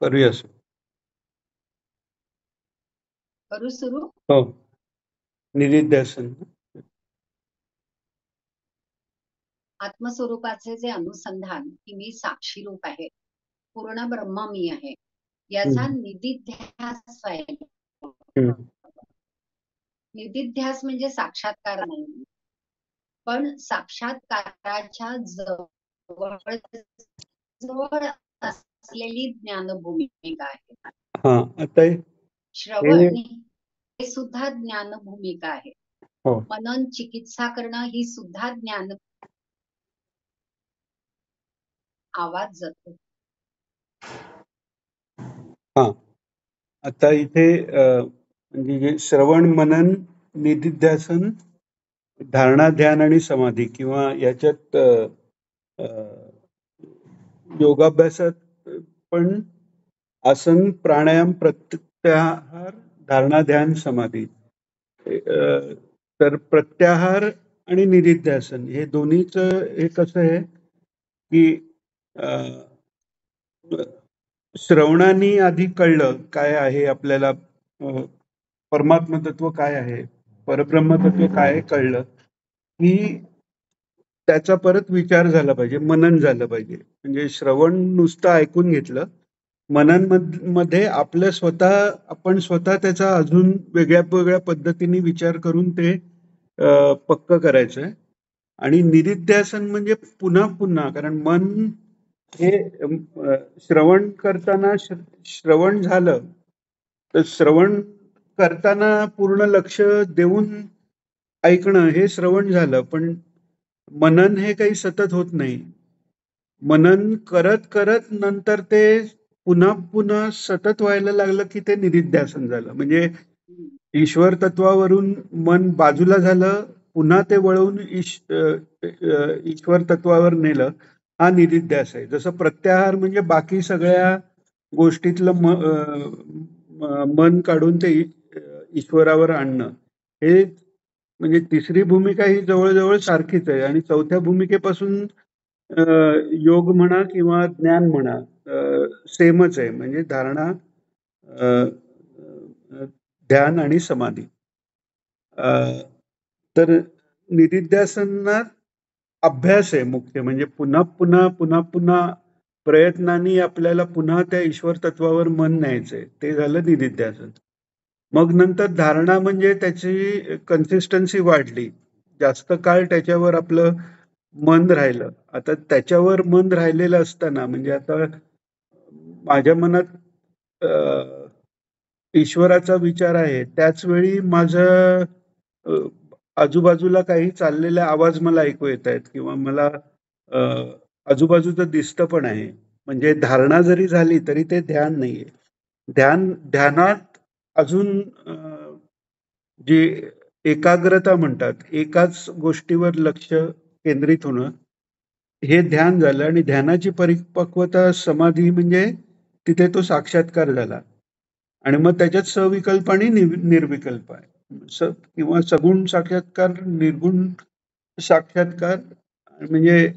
करूया सर. करू सुरू. हो, निधिध्यासन. आत्मस्वरूपाचे जे अनुसंधान की मी साक्षी रूप आहे, पूर्ण ब्रह्म मी आहे, याचा निधिध्यास व्हायला. निधिध्यास म्हणजे साक्षात्कार नाही, पण साक्षात्काराच्या जवळ जवळ असलेली ज्ञानभूमिका आहे. हा, आता श्रवण हे सुद्धा ज्ञान भूमिका आहे. हो, मनन चिकित्सा करणं ही सुद्धा ज्ञान. आवाज जातो. हा, आता इथे म्हणजे जे श्रवण मनन निधिध्यासन धारणा ध्यान आणि समाधी किंवा याच्यात योगाभ्यासात पण आसन प्राणायाम प्रत्याहार धारणा ध्यान समाधी. तर प्रत्याहार आणि निधिध्यासन हे दोन्हीच हे कसं आहे की श्रवणाने आधी कळलं काय आहे आपल्याला, परमात्म तत्व काय आहे, परब्रह्म तत्व काय कळलं की त्याचा परत विचार झाला पाहिजे, मनन झालं पाहिजे. म्हणजे श्रवण नुसतं ऐकून घेतलं, मनन मध्ये आपलं आपण स्वतः त्याचा अजून वेगळ्या वेगळ्या पद्धतीने विचार करून ते पक्क करायचंय. आणि निधिध्यासन म्हणजे पुन्हा पुन्हा, कारण मन हे श्रवण करताना श्रवण झालं तर श्रवण करताना पूर्ण लक्ष देऊन ऐकणं हे श्रवण झालं, पण मनन हे काही सतत होत नाही. मनन करत करत नंतर ते पुन्हा पुन्हा सतत व्हायला लागलं की ते निधिध्यासन झालं. म्हणजे ईश्वर तत्वावरून मन बाजूला झालं, पुन्हा ते वळवून ईश्वर तत्वावर नेलं, हा निधिध्यास आहे. जसं प्रत्याहार म्हणजे बाकी सगळ्या गोष्टीतलं मन काढून ते ईश्वरावर आणणं, हे म्हणजे तिसरी भूमिका ही जवळजवळ सारखीच आहे. आणि चौथ्या भूमिकेपासून योग म्हणा किंवा ज्ञान म्हणा सेमच आहे. म्हणजे धारणा, ध्यान आणि समाधी. तर निधिध्यासनात अभ्यास आहे मुख्य, म्हणजे पुन्हा पुन्हा पुन्हा पुन्हा प्रयत्नांनी आपल्याला पुन्हा त्या ईश्वर तत्वावर मन न्यायचंय, ते झालं निधिध्यासन. मग नंतर धारणा म्हणजे त्याची कन्सिस्टन्सी वाढली, जास्त काळ त्याच्यावर आपलं मन राहिलं. आता त्याच्यावर मन राहिलेलं असताना, म्हणजे आता माझ्या मनात ईश्वराचा विचार आहे, त्याच वेळी माझं आजूबाजूला काही चाललेले आवाज मला ऐकू येत आहेत किंवा मला आजूबाजूचं दिसतं पण आहे. म्हणजे धारणा जरी झाली तरी ते ध्यान नाहीये. ध्यानात अजून जी एकाग्रता म्हणतात, एकाच गोष्टीवर लक्ष केंद्रित होणं, हे ध्यान झालं. आणि ध्यानाची परिपक्वता समाधी म्हणजे तिथे तो साक्षात्कार झाला. आणि मग त्याच्यात सविकल्प आणि निर्विकल्प आहे, किंवा सगुण साक्षात्कार, निर्गुण साक्षात्कार. म्हणजे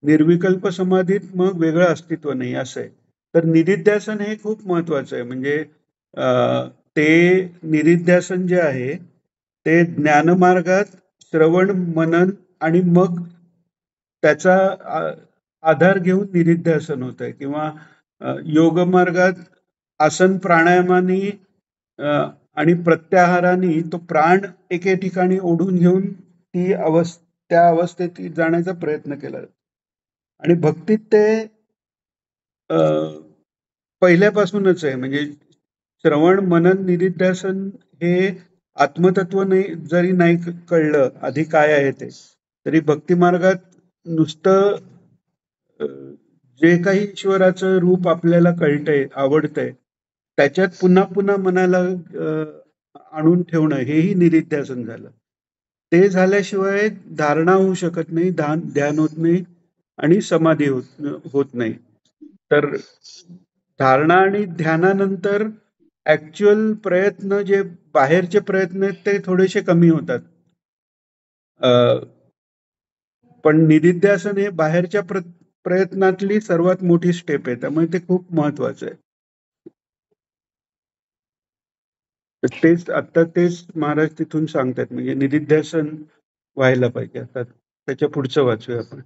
निर्विकल्प समाधीत मग वेगळं अस्तित्व नाही, असं आहे. तर निधिध्यासन हे खूप महत्वाचं आहे. म्हणजे ते निधिध्यासन जे आहे ते ज्ञानमार्गात श्रवण मनन आणि मग त्याचा आधार घेऊन निधिध्यासन होत आहे. किंवा योग मार्गात आसन प्राणायामाने आणि प्रत्याहाराने तो प्राण एके ठिकाणी ओढून घेऊन त्या अवस्थेत जाण्याचा प्रयत्न केला. आणि भक्तीत ते पहिल्यापासूनच आहे. म्हणजे श्रवण मनन निधिध्यासन हे आत्मतत्व जरी नाही कळलं आधी काय आहे ते, तरी भक्ती मार्गात नुसतं जे काही ईश्वराचं रूप आपल्याला कळतंय, आवडतंय, त्याच्यात पुन्हा पुन्हा मनाला आणून ठेवणं, हेही निधिध्यासन झालं. ते झाल्याशिवाय धारणा होऊ शकत नाही, ध्यान होत नाही आणि समाधी होत नाही. तर धारणा आणि ध्यानानंतर ऍक्च्युअल प्रयत्न, जे बाहेरचे प्रयत्न आहेत ते थोडेसे कमी होतात. पण निधिध्यासन हे बाहेरच्या प्रयत्नातली सर्वात मोठी स्टेप आहे, त्यामुळे ते खूप महत्वाचं आहे. तेच महाराज तिथून सांगतात, म्हणजे निधिध्यासन व्हायला पाहिजे. आता त्याच्या पुढचं वाचूया आपण.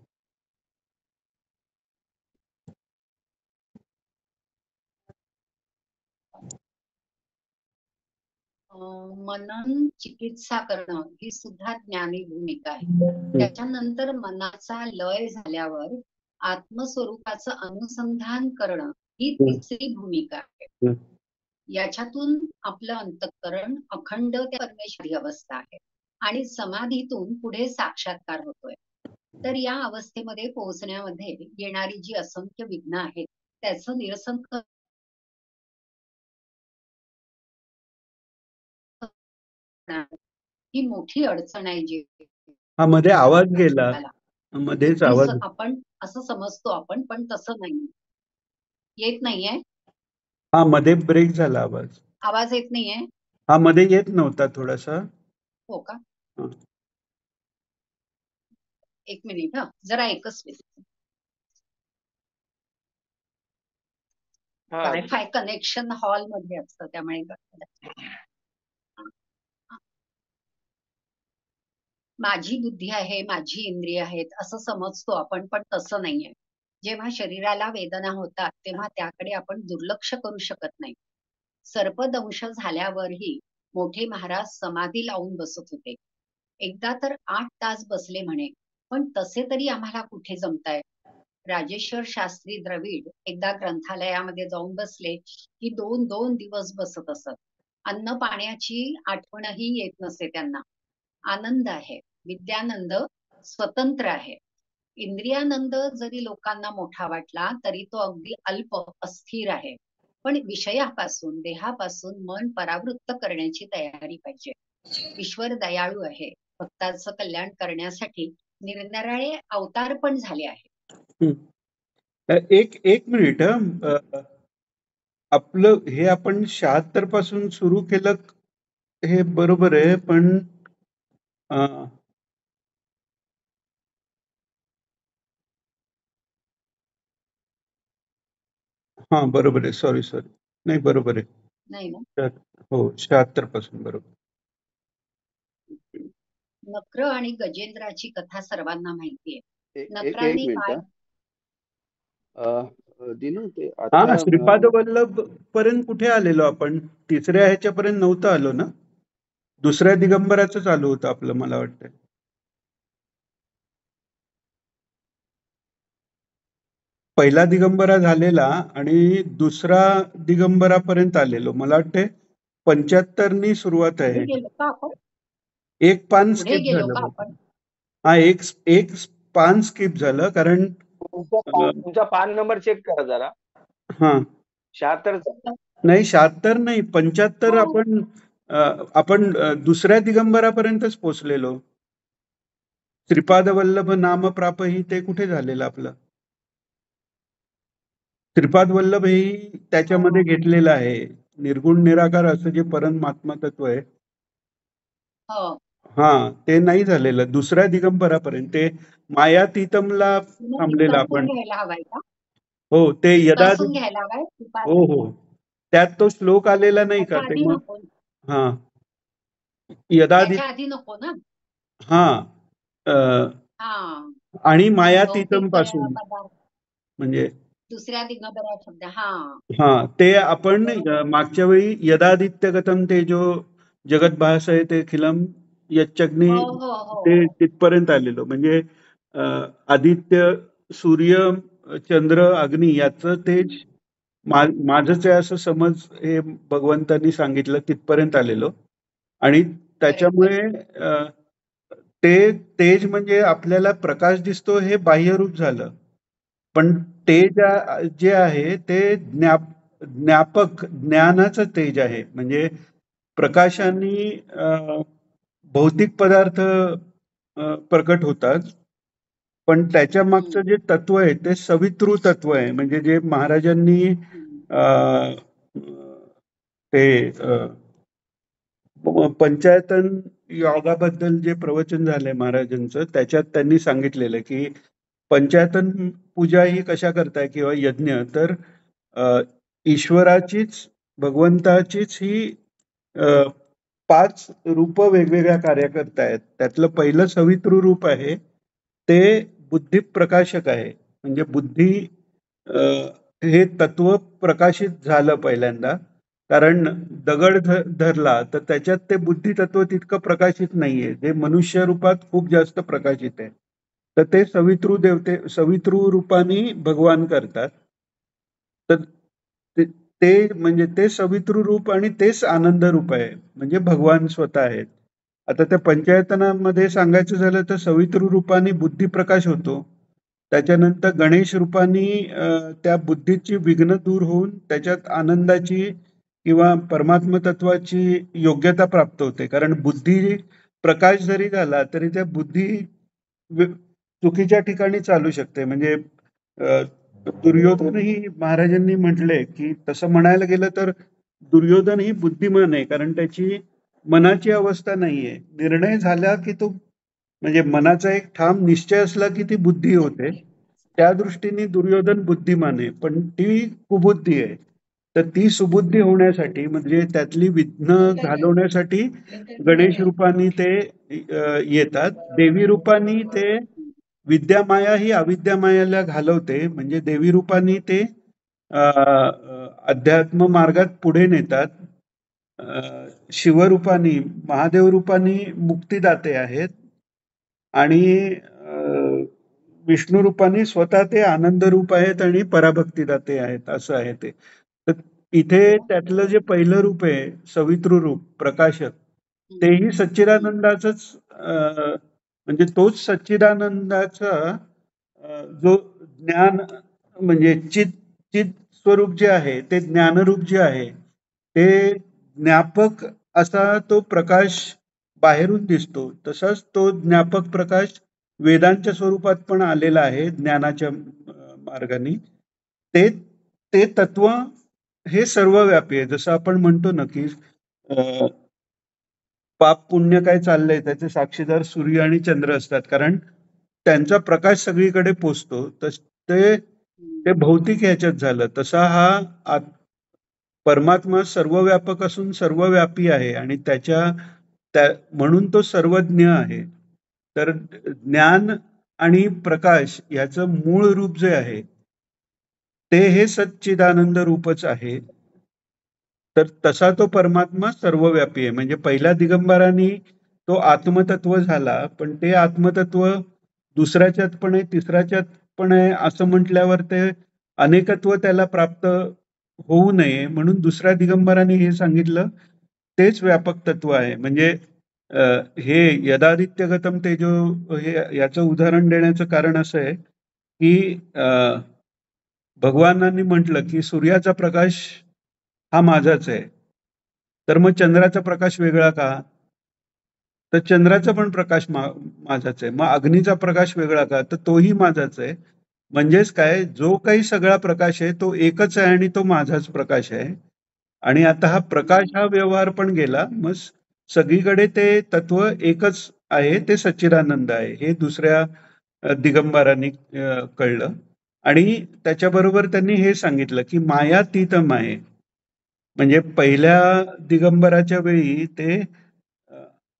मनन चिकित्सा करणं ही सुद्धा ज्ञानी भूमिका आहे. त्याच्यानंतर मनाचा लय झाल्यावर आत्मस्वरूपाचं अनुसंधान करणं ही तिसरी भूमिका आहे. याच्यातून आपलं अंतःकरण अखंड त्या परमेश्वरी अवस्था आहे आणि समाधीतून पुढे साक्षात्कार होतोय. तर या अवस्थेमध्ये पोहोचण्यामध्ये येणारी जी असंख्य विघ्न आहेत त्याचं निरसन ही मोठी अडचण आहे जी हा, मध्ये आवाज गेला. मध्येच आवाज. आपण असं समजतो आपण, पण तसं नाही. येत नाहीये. हा, मध्ये ब्रेक झाला आवाज. आवाज येत नाहीये. हा, मध्ये येत नव्हता थोडासा. हो का? एक मिनिट. जरा एकच मिनिट. वायफाय कनेक्शन हॉल मध्ये असतं त्यामुळे माझी बुद्धी आहे, माझी इंद्रिय आहेत असं समजतो आपण, पण तसं नाहीये. जेव्हा शरीराला वेदना होतात तेव्हा त्याकडे आपण दुर्लक्ष करू शकत नाही. सर्पदंश झाल्यावरही मोठे महाराज समाधी लावून बसत होते. एकदा तर 8 तास बसले म्हणे, पण तसे तरी आम्हाला कुठे जमताय. राजेश्वर शास्त्री द्रविड एकदा ग्रंथालयामध्ये जाऊन बसले की 2-2 दिवस बसत असत. अन्न पाण्याची आठवणही येत नसे त्यांना. आनंद आहे, विद्यानंद स्वतंत्र आहे. इंद्रियानंद जरी लोकांना मोठा वाटला तरी तो अगदी अल्प अस्थिर आहे. पण विषयापासून देहापासून मन परावृत्त करण्याची तयारी पाहिजे. ईश्वर दयाळू आहे. भक्तांचं कल्याण करण्यासाठी निरनिराळे अवतार पण झाले आहेत. एक मिनिट. आपलं हे आपण 76 पासून सुरू केलं हे बरोबर आहे, पण हा, बरोबर आहे. सॉरी. नाही, बरोबर आहे. नाही ना? हो, 76 पासून बरोबर. नक्र आणि गजेंद्राची कथा सर्वांना माहिती आहे. एक नक्राने मिनिट. काय दिनू ते हा, आता श्रीपाद वल्लभ पर्यंत कुठे आलेलो आपण? तिसऱ्या ह्याच्यापर्यंत नव्हतं आलो ना? दुसऱ्या दिगंबराचं चालू होतं आपलं, मला वाटतं. पहिला दिगंबरा झालेला आणि दुसरा दिगंबरापर्यंत आलेलो. मला वाटते 75नी सुरुवात आहे. एक पान स्किप झालं. हा, एक पान स्किप झालं, कारण तुमचा पान नंबर चेक करा जरा. हा, 76 नाही, 76 नाही, 75. आपण दुसऱ्या दिगंबरापर्यंतच पोहोचलेलो. श्रीपाद वल्लभ नाम प्राप ही ते कुठे झालेलं आपलं? श्रीपाद वल्लभ हे त्याच्यामध्ये घेतलेलं आहे. निर्गुण निराकार असं जे परमात्मा तत्व आहे, हा, ते नाही झालेलं. दुसऱ्या दिगंबरापर्यंत ते मायातीतमला थांबलेलं आपण. हो, ते यदा. हो, त्यात तो श्लोक आलेला नाही का? ते मग हा, यदादित. हा, आणि मायातीतम पासून म्हणजे दुसऱ्या दिगंबरात. हा, ते आपण मागच्या वेळी यदादित्यगतम ते जो जगत भासय ते खिलम यच्चग्नी ते तिथपर्यंत आलेलो. म्हणजे आदित्य, सूर्य, चंद्र, अग्नी याचं तेज माझंच आहे असं समज हे भगवंतांनी सांगितलं, तिथपर्यंत आलेलो. आणि त्याच्यामुळे ते तेज म्हणजे आपल्याला प्रकाश दिसतो हे बाह्यरूप झालं, पण तेज जे आहे ते ज्ञापक ज्ञानाचं तेज आहे. म्हणजे प्रकाशाने भौतिक पदार्थ प्रकट होतात, पण त्याच्या मागचं जे तत्व आहे ते सवितृ तत्व आहे. म्हणजे जे महाराजांनी ते पंचायतन योगाबद्दल जे प्रवचन झालंय महाराजांचं, त्याच्यात त्यांनी सांगितलेलं की पंचायतन पूजा ही कशा करताय किंवा यज्ञ, तर ईश्वराचीच, भगवंताचीच ही अ, 5 रूप वेगवेगळ्या कार्य करतायत. त्यातलं पहिलं सवितृ रूप आहे ते बुद्धी प्रकाशक आहे. म्हणजे बुद्धी अ, हे तत्व प्रकाशित झालं पहिल्यांदा. कारण दगड धरला तर त्याच्यात ते बुद्धी तत्व तितकं प्रकाशित नाहीये. जे मनुष्य रूपात खूप जास्त प्रकाशित आहे. तर ते सवितृ रूपाने भगवान करतात. तर ते ते म्हणजे ते सवितृ रूप आणि तेच आनंद रूप आहे. म्हणजे भगवान स्वतः आहेत. आता त्या पंचायतनामध्ये सांगायचं झालं तर सवितृ रूपाने बुद्धी प्रकाश होतो. त्याच्यानंतर गणेश रूपाने त्या बुद्धीची विघ्न दूर होऊन त्याच्यात आनंदाची किंवा परमात्म तत्वाची योग्यता प्राप्त होते. कारण बुद्धी प्रकाश जरी झाला तरी त्या बुद्धी चुकीच्या ठिकाणी चालू शकते. म्हणजे अ, दुर्योधनही महाराजांनी म्हटले की तसं म्हणायला गेलं तर दुर्योधन ही बुद्धिमान आहे. कारण त्याची मनाची अवस्था नाहीये. निर्णय झाला की तो म्हणजे मनाचा एक ठाम निश्चय असला की ती बुद्धी होते. त्या दृष्टीने दुर्योधन बुद्धिमान आहे. पण ती कुबुद्धी आहे. तर ती सुबुद्धी होण्यासाठी म्हणजे त्यातली विघ्न घालवण्यासाठी गणेश रूपाने ते येतात. देवी रूपाने ते विद्यामाया ही अविद्यामायाला घालवते. म्हणजे देवी रूपाने ते अध्यात्म मार्गात पुढे नेतात. शिवरूपाने महादेव रूपाने मुक्तिदाते आहेत आणि विष्णू रूपाने स्वतः ते आनंद रूप आहेत आणि पराभक्तीदाते आहेत असं आहे ते. तर इथे त्यातलं जे पहिलं रूप आहे सवितृ रूप प्रकाशक तेही सच्चिदानंदाचंच म्हणजे तोच सच्चिदानंदाचा जो ज्ञान म्हणजे चित स्वरूप जे आहे ते ज्ञानरूप जे आहे ते ज्ञापक असा तो प्रकाश बाहेरून दिसतो. तसाच तो ज्ञापक प्रकाश वेदांच्या स्वरूपात पण आलेला आहे ज्ञानाच्या मार्गाने. ते ते तत्व हे सर्वव्यापी आहे. जसं आपण म्हणतो ना की पाप पुण्य काय चाललंय त्याचे साक्षीदार सूर्य आणि चंद्र असतात. कारण त्यांचा प्रकाश सगळीकडे पोचतो. ते भौतिक ह्याच्यात झालं. तसा हा परमात्मा सर्वव्यापक असून सर्वव्यापी आहे आणि म्हणून तो सर्वज्ञ आहे. तर ज्ञान आणि प्रकाश याचं मूळ रूप जे आहे ते हे सच्चिदानंद रूपच आहे. तर तसा तो परमात्मा सर्वव्यापी आहे. म्हणजे पहिल्या दिगंबरांनी तो आत्मतत्व झाला. पण ते आत्मतत्व दुसऱ्याच्यात पण आहे, तिसऱ्याच्यात पण आहे असं म्हटल्यावर ते अनेकत्व त्याला प्राप्त होऊ नये म्हणून दुसऱ्या दिगंबरांनी हे सांगितलं तेच व्यापक तत्व आहे. म्हणजे हे यदादित्यगतम तेजो हे याचं उदाहरण देण्याचं कारण असं आहे की भगवानांनी म्हटलं की सूर्याचा प्रकाश हा माझाच आहे. तर मग चंद्राचा प्रकाश वेगळा का? तर चंद्राचा पण प्रकाश माझाच आहे. मग अग्नीचा प्रकाश वेगळा का? तर तोही माझाच आहे. म्हणजेच काय जो काही सगळा प्रकाश आहे तो एकच आहे आणि तो माझाच प्रकाश आहे. आणि आता हा प्रकाश हा व्यवहार पण गेला. मग सगळीकडे ते तत्व एकच आहे ते सच्चिदानंद आहे. हे दुसऱ्या दिगंबरांनी कळलं. आणि त्याच्याबरोबर त्यांनी हे सांगितलं की मायातीतम आहे. म्हणजे पहिल्या दिगंबराच्या वेळी ते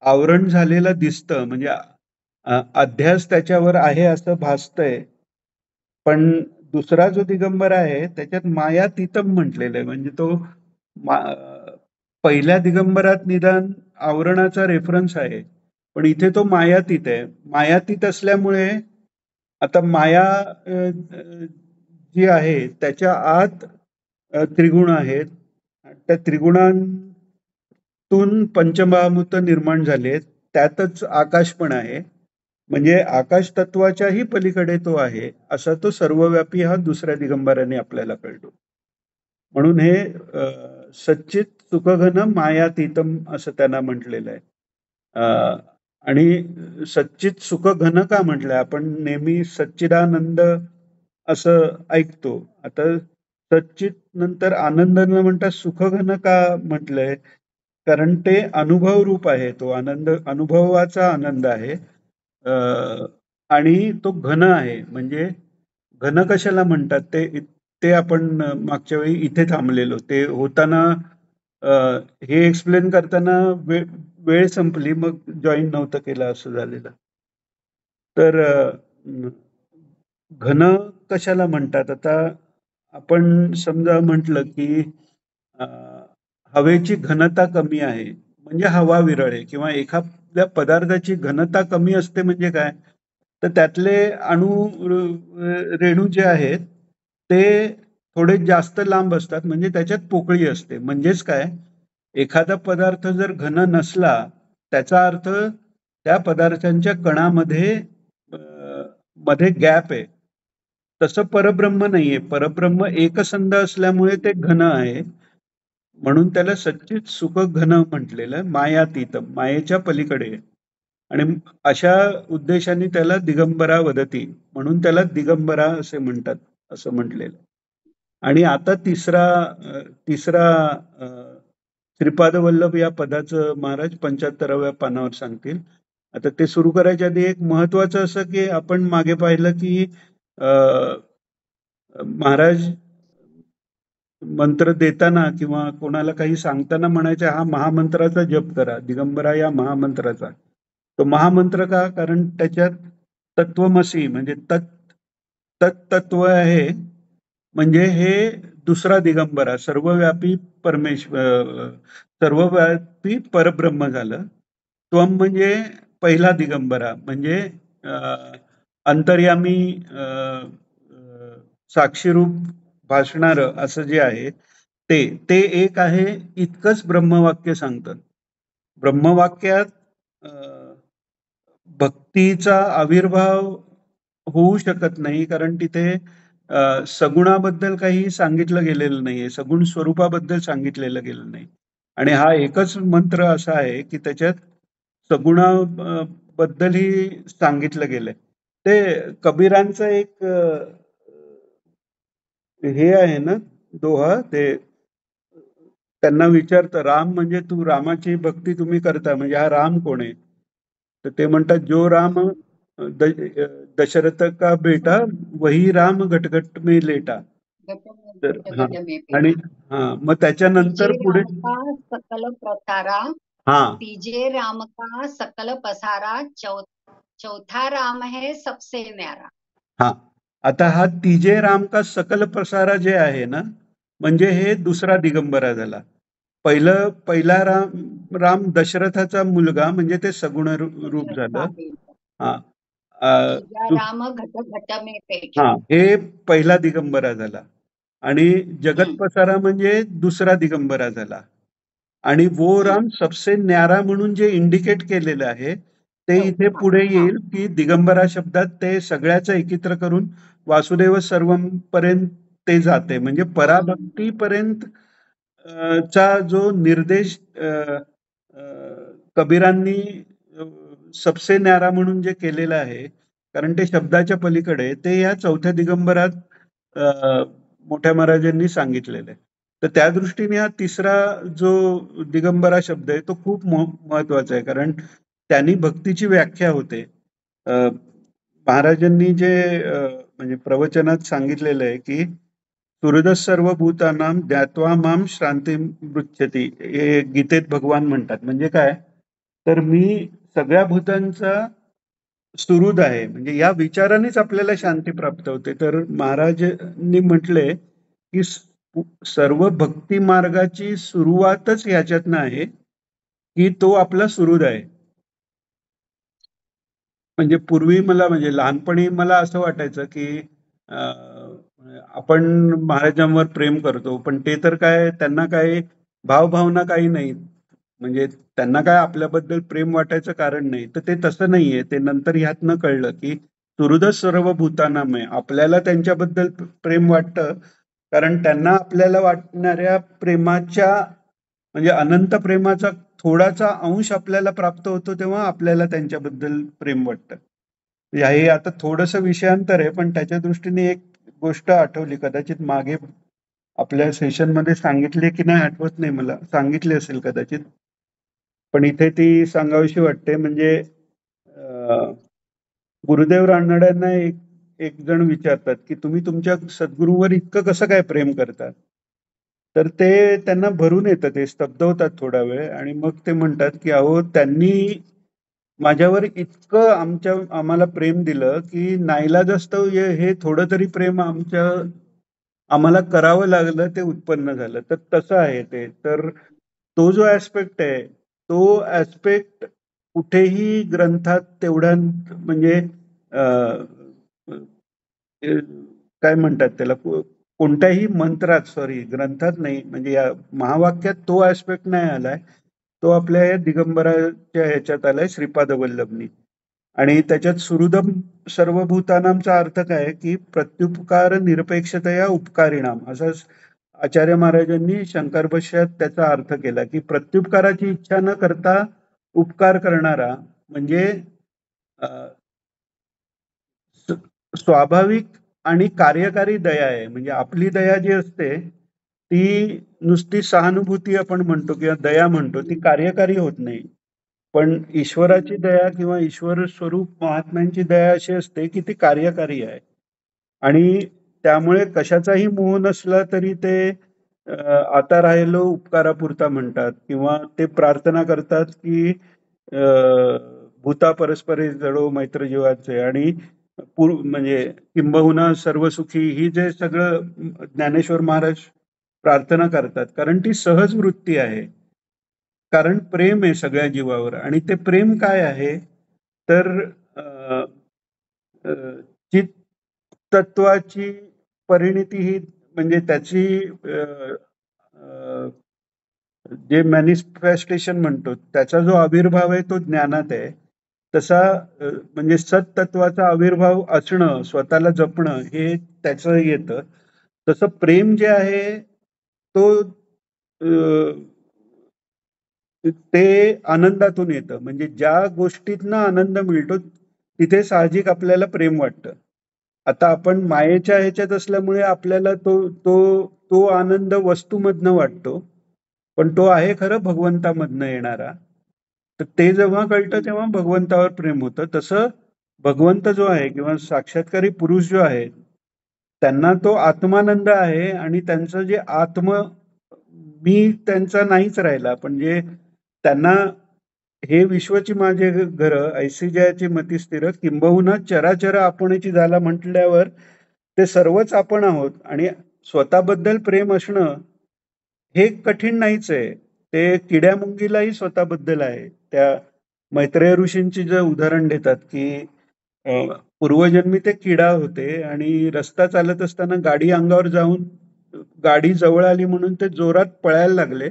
आवरण झालेलं दिसतं. म्हणजे अध्यास त्याच्यावर आहे असं भासतंय. पण दुसरा जो दिगंबर आहे त्याच्यात मायातीतम म्हटलेलं आहे. म्हणजे तो पहिल्या दिगंबरात निदान आवरणाचा रेफरन्स आहे. पण इथे तो मायातीत आहे. मायातीत असल्यामुळे आता माया जी आहे त्याच्या आत त्रिगुण आहेत. त्या त्रिगुणांतून पंचमहाभूत निर्माण झालेत. त्यातच आकाश पण आहे. म्हणजे आकाश तत्वाच्याही पलीकडे तो आहे. असा तो सर्वव्यापी हा दुसऱ्या दिगंबराने आपल्याला कळतो. म्हणून हे सच्चित सुखघन मायातीतम असं त्यांना म्हटलेलं आहे. आणि सच्चित सुख घन का म्हटलंय? आपण नेहमी सच्चिदानंद असं ऐकतो. आता सच्चित नंतर आनंद न म्हणता सुखघन का म्हटलंय? कारण ते अनुभव रूप आहे. तो आनंद अनुभवाचा आनंद आहे. आणि तो घन आहे. म्हणजे घन कशाला म्हणतात ते आपण मागच्या वेळी इथे थांबलेलो. ते होताना हे एक्सप्लेन करताना वेळ संपली, मग जॉईन नव्हतं केलं असं झालेलं. तर घन कशाला म्हणतात? आता आपण समजा म्हटलं की अ, हवेची घनता कमी आहे म्हणजे हवा विरळ आहे, किंवा एखाद्या पदार्थाची घनता कमी असते म्हणजे काय, तर त्यातले रेणू जे आहेत ते थोडे जास्त लांब असतात, म्हणजे त्याच्यात पोकळी असते. म्हणजेच काय, एखादा पदार्थ जर घन नसला त्याचा अर्थ त्या पदार्थांच्या कणामध्ये अ, मध्ये गॅप आहे. तसं परब्रह्म नाहीये. परब्रह्म एकसंध असल्यामुळे ते घन आहे. म्हणून त्याला सच्चित सुख घन म्हटलेलं आहे. मायातीत, मायेच्या पलीकडे आहे. आणि अशा उद्देशाने त्याला दिगंबरा वदती म्हणून त्याला दिगंबरा असे म्हणतात, असं म्हटलेलं. आणि आता तिसरा अ, श्रीपाद वल्लभ या पदाचं महाराज 75व्या पानावर सांगतील. आता ते सुरू करायच्या आधी एक महत्वाचं असं की आपण मागे पाहिलं की महाराज मंत्र देताना किंवा कोणाला काही सांगताना म्हणायचे, हा महामंत्राचा जप करा, दिगंबरा या महामंत्राचा. तो महामंत्र का? कारण त्याच्यात तत्वमसी म्हणजे तत्व आहे. म्हणजे हे दुसरा दिगंबरा, सर्वव्यापी सर्वव्यापी परब्रह्म झालं. त्वम म्हणजे पहिला दिगंबरा, म्हणजे अंतर्यामी, साक्षीरूप भासणार असं जे आहे ते एक आहे. इतकंच ब्रह्मवाक्य सांगतात. ब्रह्मवाक्यात भक्तीचा आविर्भाव होऊ शकत नाही, कारण तिथे सगुणाबद्दल काही सांगितलं गेलेलं नाहीये, सगुण स्वरूपाबद्दल सांगितलेलं गेलं नाही. आणि हा एकच मंत्र असा आहे की त्याच्यात सगुणाबद्दलही सांगितलं गेलंय. ते कबीरांचं एक हे आहे ना दोहा, ते त्यांना विचारतं, राम म्हणजे तू, रामाची भक्ती तुम्ही करता म्हणजे हा राम कोण आहे? तर ते म्हणतात, जो राम दशरथ का बेटा वही राम घटघट में लेटा. तर हा, आणि मग त्याच्यानंतर तीजे पुढे राम का सकल प्रसारा, हा तीजे राम का सकल पसारा, चौथा राम है सबसे न्यारा. हा आता हा तिजे राम का सकल प्रसारा जे आहे ना, म्हणजे हे दुसरा दिगंबरा झाला. पहिला राम दशरथाचा मुलगा, म्हणजे ते सगुण रूप झालं. हा तीजा राम घट घट में पेठा. हे पहिला दिगंबरा झाला. आणि जगत पसारा म्हणजे दुसरा दिगंबरा झाला. आणि वो राम सबसे न्यारा म्हणून जे इंडिकेट केलेलं आहे ते इथे पुढे येईल की दिगंबरा शब्दात ते सगळ्याचं एकत्र करून वासुदेव सर्वम पर्यंत ते जाते, म्हणजे पराभक्ती पर्यंत चा जो निर्देश कबीरांनी सबसे न्यारा म्हणून जे केलेलं आहे, कारण ते शब्दाच्या पलीकडे, ते या चौथ्या दिगंबरात मोठ्या महाराजांनी सांगितलेलं आहे. तर त्या दृष्टीने हा तिसरा जो दिगंबरा शब्द आहे तो खूप महत्वाचा आहे, कारण त्यांनी भक्तीची व्याख्या होते. महाराजांनी जे म्हणजे प्रवचनात सांगितलेलं आहे की सुहृद सर्व भूतानाम ज्ञात्वा माम श्रांती मृच्छती, हे गीतेत भगवान म्हणतात. म्हणजे काय, तर मी सगळ्या भूतांचा सुहृद आहे, म्हणजे या विचारानेच आपल्याला शांती प्राप्त होते. तर महाराजांनी म्हटले की सर्व भक्ती मार्गाची सुरुवातच ह्याच्यातनं आहे की तो आपला सुहृद आहे. म्हणजे पूर्वी म्हणजे लहानपणी मला असं वाटायचं की आपण महाराजांवर प्रेम करतो, पण ते तर काय, त्यांना काय भावभावना काही नाही, म्हणजे त्यांना काय आपल्याबद्दल प्रेम वाटायचं कारण नाही. तर ते तसं नाहीये. ते नंतर ह्यातनं कळलं की सुहृद सर्व भूतानाम आहे. आपल्याला त्यांच्याबद्दल प्रेम वाटतं कारण त्यांना आपल्याला वाटणाऱ्या प्रेमाच्या, म्हणजे अनंत प्रेमाचा थोडासा अंश आपल्याला प्राप्त होतो, तेव्हा आपल्याला त्यांच्याबद्दल प्रेम वाटतं. हे आता थोडंसं विषयांतर आहे, पण त्याच्या दृष्टीने एक गोष्ट आठवली, कदाचित मागे आपल्या सेशनमध्ये सांगितली की नाही आठवत नाही मला, सांगितली असेल कदाचित, पण इथे ती सांगावीशी वाटते. म्हणजे गुरुदेव रानड्यांना एक जण विचारतात की तुम्ही तुमच्या सद्गुरूवर इतकं कसं काय प्रेम करतात? तर ते त्यांना भरून येतं, ते स्तब्ध होतात थोडा वेळ आणि मग ते म्हणतात, की अहो त्यांनी माझ्यावर इतकं आम्हाला प्रेम दिलं, की नाईलाजास्तव हे थोडं तरी प्रेम आम्हाला करावं लागलं, ते उत्पन्न झालं. तर तसं आहे ते. तर तो जो ऍस्पेक्ट आहे, तो ऍस्पेक्ट कुठेही ग्रंथात तेवढ्या म्हणजे अ, काय म्हणतात त्याला, कोणत्याही मंत्रात, सॉरी ग्रंथात नाही, म्हणजे या महावाक्यात तो ऍस्पेक्ट नाही आलाय. तो आपल्या या दिगंबराच्या ह्याच्यात आलाय श्रीपाद वल्लभनी. आणि त्याच्यात सुहृदम सर्वभूतानांचा अर्थ काय आहे, की प्रत्युपकार निरपेक्षतया उपकारिणाम, असा आचार्य महाराजांनी शंकर भाष्यात त्याचा अर्थ केला, की प्रत्युपकाराची इच्छा न करता उपकार करणारा म्हणजे अ, स्वाभाविक आणि कार्यकारी दया आहे. म्हणजे आपली दया जी असते ती नुसती सहानुभूती आपण म्हणतो किंवा दया म्हणतो, ती कार्यकारी होत नाही. पण ईश्वराची दया किंवा ईश्वर स्वरूप महात्म्यांची दया अशी असते की ती कार्यकारी आहे. आणि त्यामुळे कशाचाही मोह नसला तरी ते आता राहिलो उपकारापुरता म्हणतात किंवा ते प्रार्थना करतात की भूता परस्परे जडो मैत्र जीवाचे आणि म्हणजे किंबहुना सर्व सुखी, ही जे सगळं ज्ञानेश्वर महाराज प्रार्थना करतात, कारण ती सहज वृत्ती आहे. कारण प्रेम आहे सगळ्या जीवावर. आणि ते प्रेम काय आहे, तर अ, अ, चित तत्वाची परिणिती ही म्हणजे त्याची जे मॅनिफेस्टेशन म्हणतो त्याचा जो आविर्भाव आहे तो ज्ञानात आहे. तसा म्हणजे सत्तत्वाचा आविर्भाव असणं, स्वतःला जपणं, हे त्याचं येतं. तसं प्रेम जे आहे तो ते आनंदातून येतं. म्हणजे ज्या गोष्टीतनं आनंद मिळतो तिथे साहजिक आपल्याला प्रेम वाटतं. आता आपण मायेच्या ह्याच्यात असल्यामुळे आपल्याला तो तो तो आनंद वस्तूमधनं वाटतो. पण तो आहे खरं भगवंतामधनं येणारा. तर ते जेव्हा कळतं तेव्हा भगवंतावर प्रेम होतं. तसं भगवंत जो आहे किंवा साक्षात्कारी पुरुष जो आहे, त्यांना तो आत्मानंद आहे आणि त्यांचं जे मी त्यांचा नाहीच राहिला. पण जे त्यांना हे विश्वची माझे घर ऐसी जयाची मती स्थिर, किंबहुना चराचर आपणची झाला म्हटल्यावर ते सर्वच आपण आहोत. आणि स्वतःबद्दल प्रेम असणं हे कठीण नाहीच आहे. ते किड्या मुंगीलाही स्वतःबद्दल आहे. त्या मैत्रेय ऋषींची जे उदाहरण देतात की पूर्वजन्मी ते किडा होते आणि रस्ता चालत असताना गाडी अंगावर जाऊन गाडी जवळ आली म्हणून ते जोरात पळायला लागले.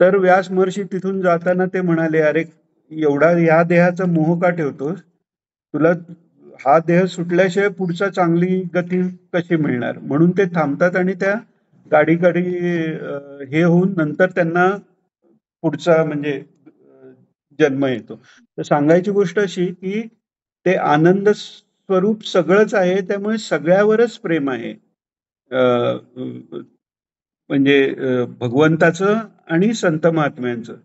तर व्यास महर्षी तिथून जाताना ते म्हणाले, अरे एवढा या देहाचा मोह का ठेवतोस? तुला हा देह सुटल्याशिवाय पुढचा चांगली गती कशी मिळणार? म्हणून ते थांबतात आणि त्या गाडीकडे हे होऊन नंतर त्यांना पुढचा म्हणजे जन्म येतो. तर सांगायची गोष्ट अशी की ते आनंद स्वरूप सगळंच आहे, त्यामुळे सगळ्यावरच प्रेम आहे. म्हणजे भगवंताचं आणि संत महात्म्यांचं.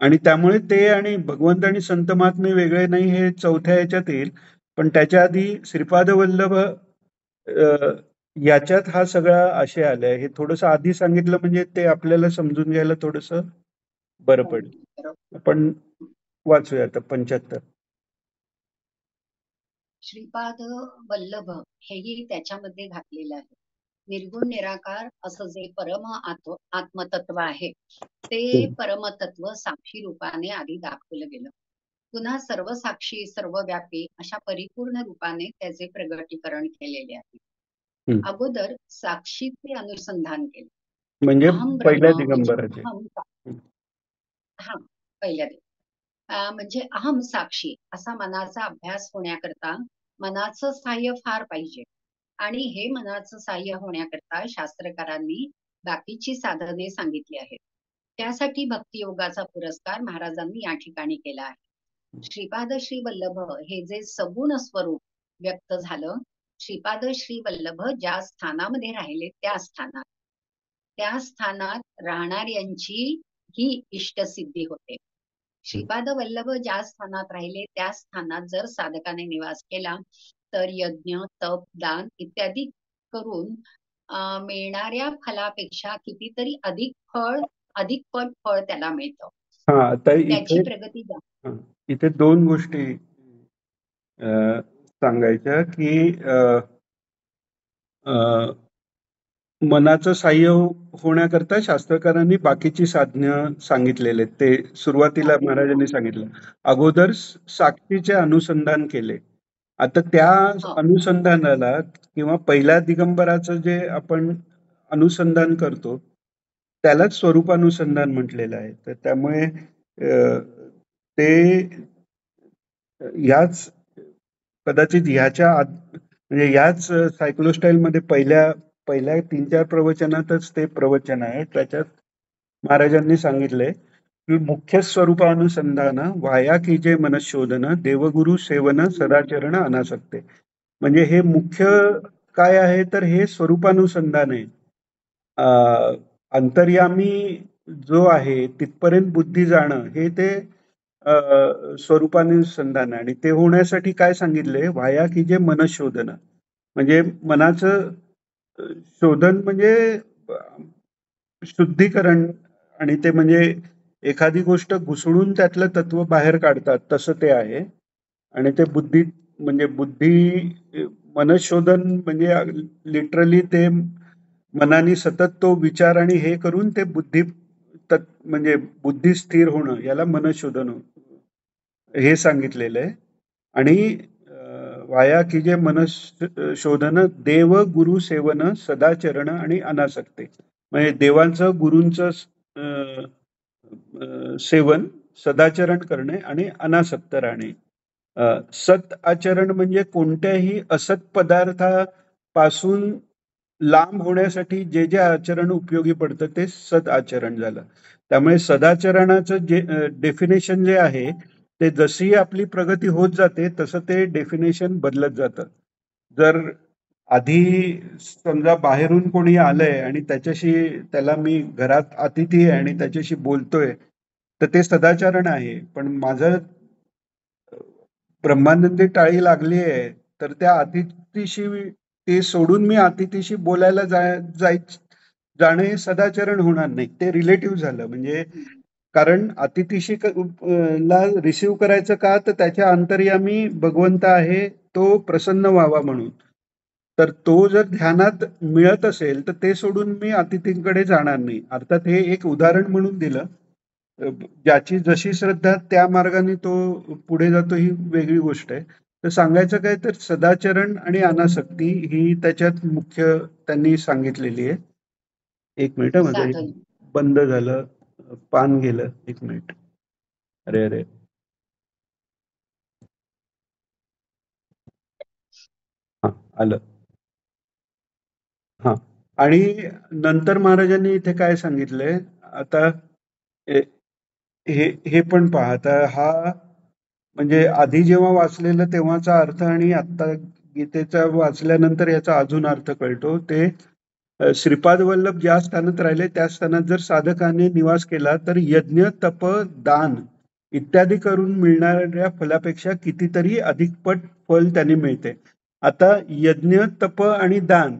आणि त्यामुळे ते आणि भगवंत आणि संत महात्मे वेगळे नाही हे चौथ्या ह्याच्यात येईल. पण त्याच्या आधी श्रीपाद वल्लभ याच्यात हा सगळा आशय आलाय. हे थोडस आधी सांगितलं म्हणजे ते आपल्याला समजून घ्यायला थोडस बरं पडेल. आपण वाचूया आता 75. श्रीपाद वल्लभ हेही त्याच्यामध्ये घातलेलं आहे. निर्गुण निराकार असं जे आत्मतत्व आहे, ते परमतत्व साक्षी रूपाने आधी दाखवलं गेलं. पुन्हा सर्व साक्षी सर्व व्यापी अशा परिपूर्ण रूपाने त्याचे प्रगटीकरण केलेले आहे. अगोदर साक्षीचे अनुसंधान केले. म्हणजे अहम पहिल्या ब्रह्म म्हणजे दिगंबराचे. हा पहिल्या म्हणजे अहम साक्षी असा मनाचा अभ्यास होण्याकरता मनाचं सहाय्य फार पाहिजे. आणि हे मनाचं सहाय्य होण्याकरता शास्त्रकारांनी बाकीची साधने सांगितली आहेत. त्यासाठी भक्तियोगाचा पुरस्कार महाराजांनी या ठिकाणी केला आहे. श्रीपाद श्री वल्लभ हे जे सगुण स्वरूप व्यक्त झालं, श्रीपाद श्री वल्लभ ज्या स्थानामध्ये राहिले त्या स्थानात राहणाऱ्यांची ही इष्टसिद्धी होते. श्रीपाद वल्लभ ज्या स्थानात राहिले त्या स्थानात जर साधकाने निवास केला तर यज्ञ, तप, दान इत्यादी करून मिळणाऱ्या फलापेक्षा कितीतरी अधिक पट फळ त्याला मिळतं. हा, आता त्याची इथे प्रगती जास्त. इथे दोन गोष्टी सांगायच्या की मनाचं साह्य होण्याकरता शास्त्रकारांनी बाकीची साधनं सांगितलेले ते सुरुवातीला महाराजांनी सांगितलं. अगोदर साक्षीचे अनुसंधान केले. आता त्या अनुसंधानाला किंवा पहिल्या दिगंबराचं जे आपण अनुसंधान करतो त्यालाच स्वरूपानुसंधान म्हटलेलं आहे. तर त्यामुळे ते ह्याच कदाचित ह्याच्या म्हणजे याच सायक्लोस्टाईल मध्ये पहिल्या 3-4 प्रवचनातच ते प्रवचन आहे. त्याच्यात महाराजांनी सांगितलंय की मुख्य स्वरूपानुसंधान वाया की जे मनशोधन देवगुरु सेवन सदाचरण अनासक्ते. म्हणजे हे मुख्य काय आहे तर हे स्वरूपानुसंधान आहे. अंतर्यामी जो आहे तिथपर्यंत बुद्धी जाणं हे ते स्वरूपानुसंधान आहे. आणि ते होण्यासाठी काय सांगितलंय वाया की जे मनशोधन म्हणजे मनाचं शोधन म्हणजे शुद्धीकरण. आणि ते म्हणजे एखादी गोष्ट घुसळून त्यातलं तत्व बाहेर काढतात तसं ते आहे. आणि ते बुद्धी मनशोधन म्हणजे लिटरली ते मनाने सतत तो विचार आणि हे करून ते म्हणजे बुद्धी स्थिर होणं याला मनशोधन हे सांगितलेलं आहे. आणि वाया की जे मनशोधन देव गुरु सेवन सदाचरण आणि अनासक्ते म्हणजे देवांचं गुरूंचं सेवन सदाचरण करणे आणि अनासक्त राहणे. सत आचरण म्हणजे कोणत्याही असत पदार्थापासून लांब होण्यासाठी जे जे आचरण उपयोगी पडतं ते सद आचरण झालं. त्यामुळे सदाचरणाचं जे डेफिनेशन जे आहे ते जशी आपली प्रगती होत जाते तसं ते डेफिनेशन बदलत जातं. जर आधी समजा बाहेरून कोणी आलंय आणि त्याला मी घरात अतिथी आहे आणि त्याच्याशी बोलतोय तर ते सदाचरण आहे. पण माझं ब्रह्मानंदी टाळी लागली आहे तर त्या अतिथीशी ते सोडून मी अतिथीशी बोलायला जाणे हे सदाचरण होणार नाही. ते रिलेटिव्ह झालं. म्हणजे कारण अतिथीशी ला रिसीव्ह करायचं का तर त्याच्या अंतर्यामी भगवंत आहे तो प्रसन्न व्हावा म्हणून. तर तो जर ध्यानात मिळत असेल तर ते सोडून मी अतिथींकडे जाणार नाही. अर्थात हे एक उदाहरण म्हणून दिलं. ज्याची जशी श्रद्धा त्या मार्गाने तो पुढे जातो ही वेगळी गोष्ट आहे. तर सांगायचं काय तर सदाचरण आणि अनासक्ती ही त्याच्यात मुख्य त्यांनी सांगितलेली आहे. एक मिनिट माझं बंद झालं, पान गेलं. एक मिनिट. अरे हा आलं. हा, आणि नंतर महाराजांनी इथे काय सांगितलंय आता हे पण पहा. आता हा म्हणजे आधी जेव्हा वाचलेलं तेव्हाचा अर्थ आणि आता गीतेचा वाचल्यानंतर याचा अजून अर्थ कळतो. ते श्रीपाद वल्लभ ज्या स्थानात राहिले त्या स्थानात जर साधकाने निवास केला तर यज्ञ तप दान इत्यादी करून मिळणाऱ्या फलापेक्षा कितीतरी अधिकपट फल त्यांनी मिळते. आता यज्ञ तप आणि दान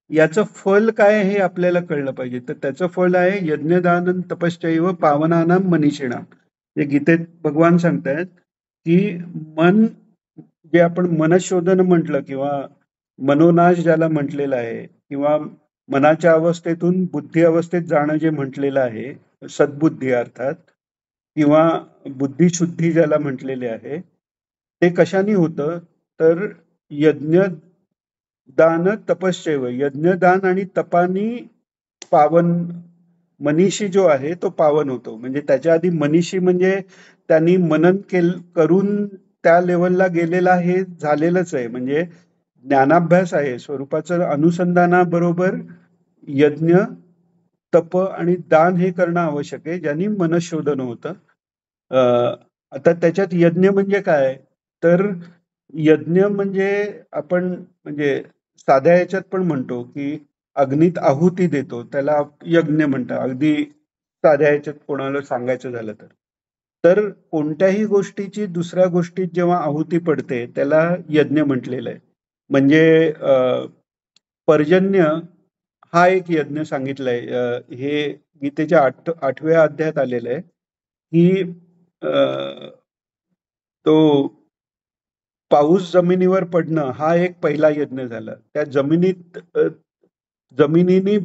याचं फल काय हे आपल्याला कळलं पाहिजे. तर त्याचं फल आहे यज्ञदान तपश्चैव पावनानाम मनीषिणाम. जे गीतेत भगवान सांगतायत की मन जे आपण मनशोधन म्हटलं किंवा मनोनाश ज्याला म्हटलेलं आहे किंवा मनाच्या अवस्थेतून बुद्धी अवस्थेत जाणं जे म्हटलेलं आहे सद्बुद्धी अर्थात किंवा बुद्धिशुद्धी ज्याला म्हटलेले आहे ते कशाने होतं तर यज्ञदान तपश्चैव यज्ञदान आणि तपानी पावन मनीषी जो आहे तो पावन होतो. म्हणजे त्याच्या आधी मनीषी म्हणजे त्यांनी मनन करून त्या लेवलला गेलेला हे झालेलंच आहे. म्हणजे ज्ञानाभ्यास आहे. स्वरूपाचं अनुसंधानाबरोबर यज्ञ तप आणि दान हे करणं आवश्यक आहे ज्यांनी मनशोधन होतं. आता त्याच्यात यज्ञ म्हणजे काय तर यज्ञ म्हणजे आपण म्हणजे साध्या याच्यात पण म्हणतो की अग्नीत आहुती देतो त्याला यज्ञ म्हणतात. अगदी साध्या याच्यात कोणाला सांगायचं झालं तर कोणत्याही गोष्टीची दुसऱ्या गोष्टीत जेव्हा आहुती पडते त्याला यज्ञ म्हटलेलं आहे. म्हणजे पर्जन्य हा एक यज्ञ सांगितलाय. हे गीतेच्या 8व्या अध्यायात आलेलं आहे की तो पाऊस जमिनीवर पडणं हा एक पहिला यज्ञ झाला. त्या जमिनीने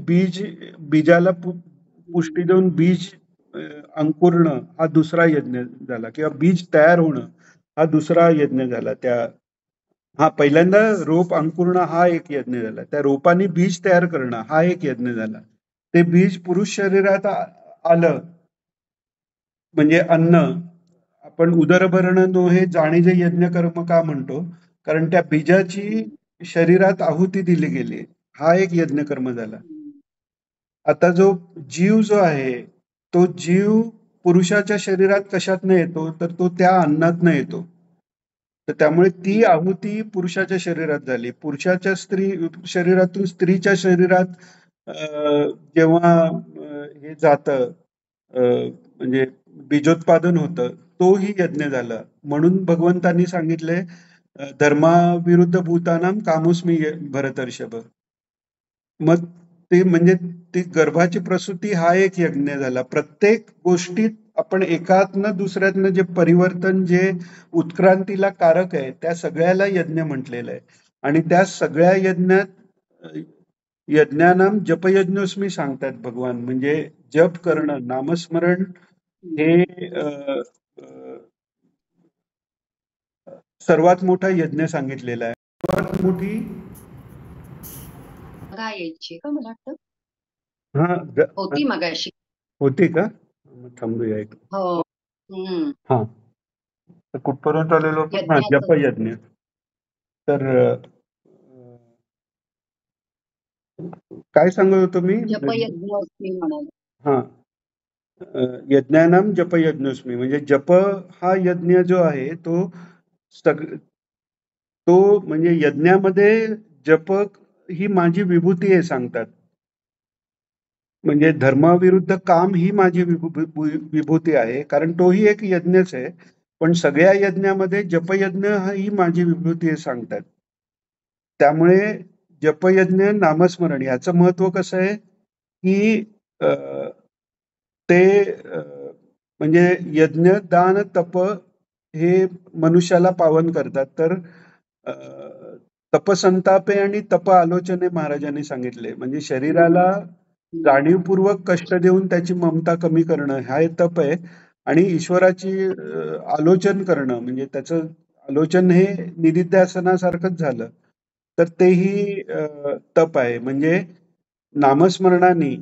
बीजाला पुष्टी देऊन बीज अंकुरणं हा दुसरा यज्ञ झाला, किंवा बीज तयार होणं हा दुसरा यज्ञ झाला. पहिल्यांदा रोप अंकुरणं हा एक यज्ञ झाला. त्या रोपाने बीज तयार करणं हा एक यज्ञ झाला. ते बीज पुरुष शरीरात आलं म्हणजे अन्न. आपण उदरभरण हे जाणीजे यज्ञ कर्म का म्हणतो? कारण त्या बीजाची शरीरात आहुती दिली गेली. हा एक यज्ञ कर्म झाला. आता जो जीव आहे तो जीव पुरुषाच्या शरीरात कशातनं येतो? तर तो त्या अन्नातनं येतो. तर त्यामुळे ती आहुती पुरुषाच्या शरीरात झाली. पुरुषाच्या शरीरातून स्त्रीच्या शरीरात जेव्हा हे जातं म्हणजे बीजोत्पादन होतं, तोही यज्ञ झाला. म्हणून भगवंतांनी सांगितले धर्माविरुद्ध भूतानाम कामोस्मी भरतर्षभ. मग ते म्हणजे ती गर्भाची प्रसूती हा एक यज्ञ झाला. प्रत्येक गोष्टीत आपण एकातनं दुसऱ्यातनं जे परिवर्तन, जे उत्क्रांतीला कारक आहे, त्या सगळ्याला यज्ञ म्हटलेलं आहे. आणि त्या सगळ्या यज्ञानाम जपयज्ञोस्मी सांगतात भगवान. म्हणजे जप करणं, नामस्मरण हे सर्वात मोठा यज्ञ सांगितलेला आहे. सर्वात मोठी यायची का मला वाटतं? होती मगाशी. होती का? थांबूया एक. हो. हा, तर कुठपर्यंत आलेलो? जपयज्ञ. तर काय सांगत होतो मी? हा, यज्ञानाम जपयज्ञोस्मी म्हणजे जप हा यज्ञ जो आहे तो म्हणजे यज्ञामध्ये जप ही माझी विभूती आहे सांगतात. म्हणजे धर्माविरुद्ध काम ही माझी विभूती आहे, कारण तोही एक यज्ञच आहे. पण सगळ्या यज्ञामध्ये जपयज्ञ ही माझी विभूती आहे सांगतात. त्यामुळे जपयज्ञ, नामस्मरण याचं महत्व कसं आहे की ते म्हणजे यज्ञ, दान, तप हे मनुष्याला पावन करतात. तर तपसंतापे आणि तप आलोचने महाराजांनी सांगितले. म्हणजे शरीराला जाणीवपूर्वक कष्ट देऊन त्याची ममता कमी करणं हा तप आहे. आणि ईश्वराची आलोचन करणं म्हणजे त्याचं आलोचन हे निदिध्यासनासारखंच झालं, तर तेही तप आहे. म्हणजे नामस्मरणाने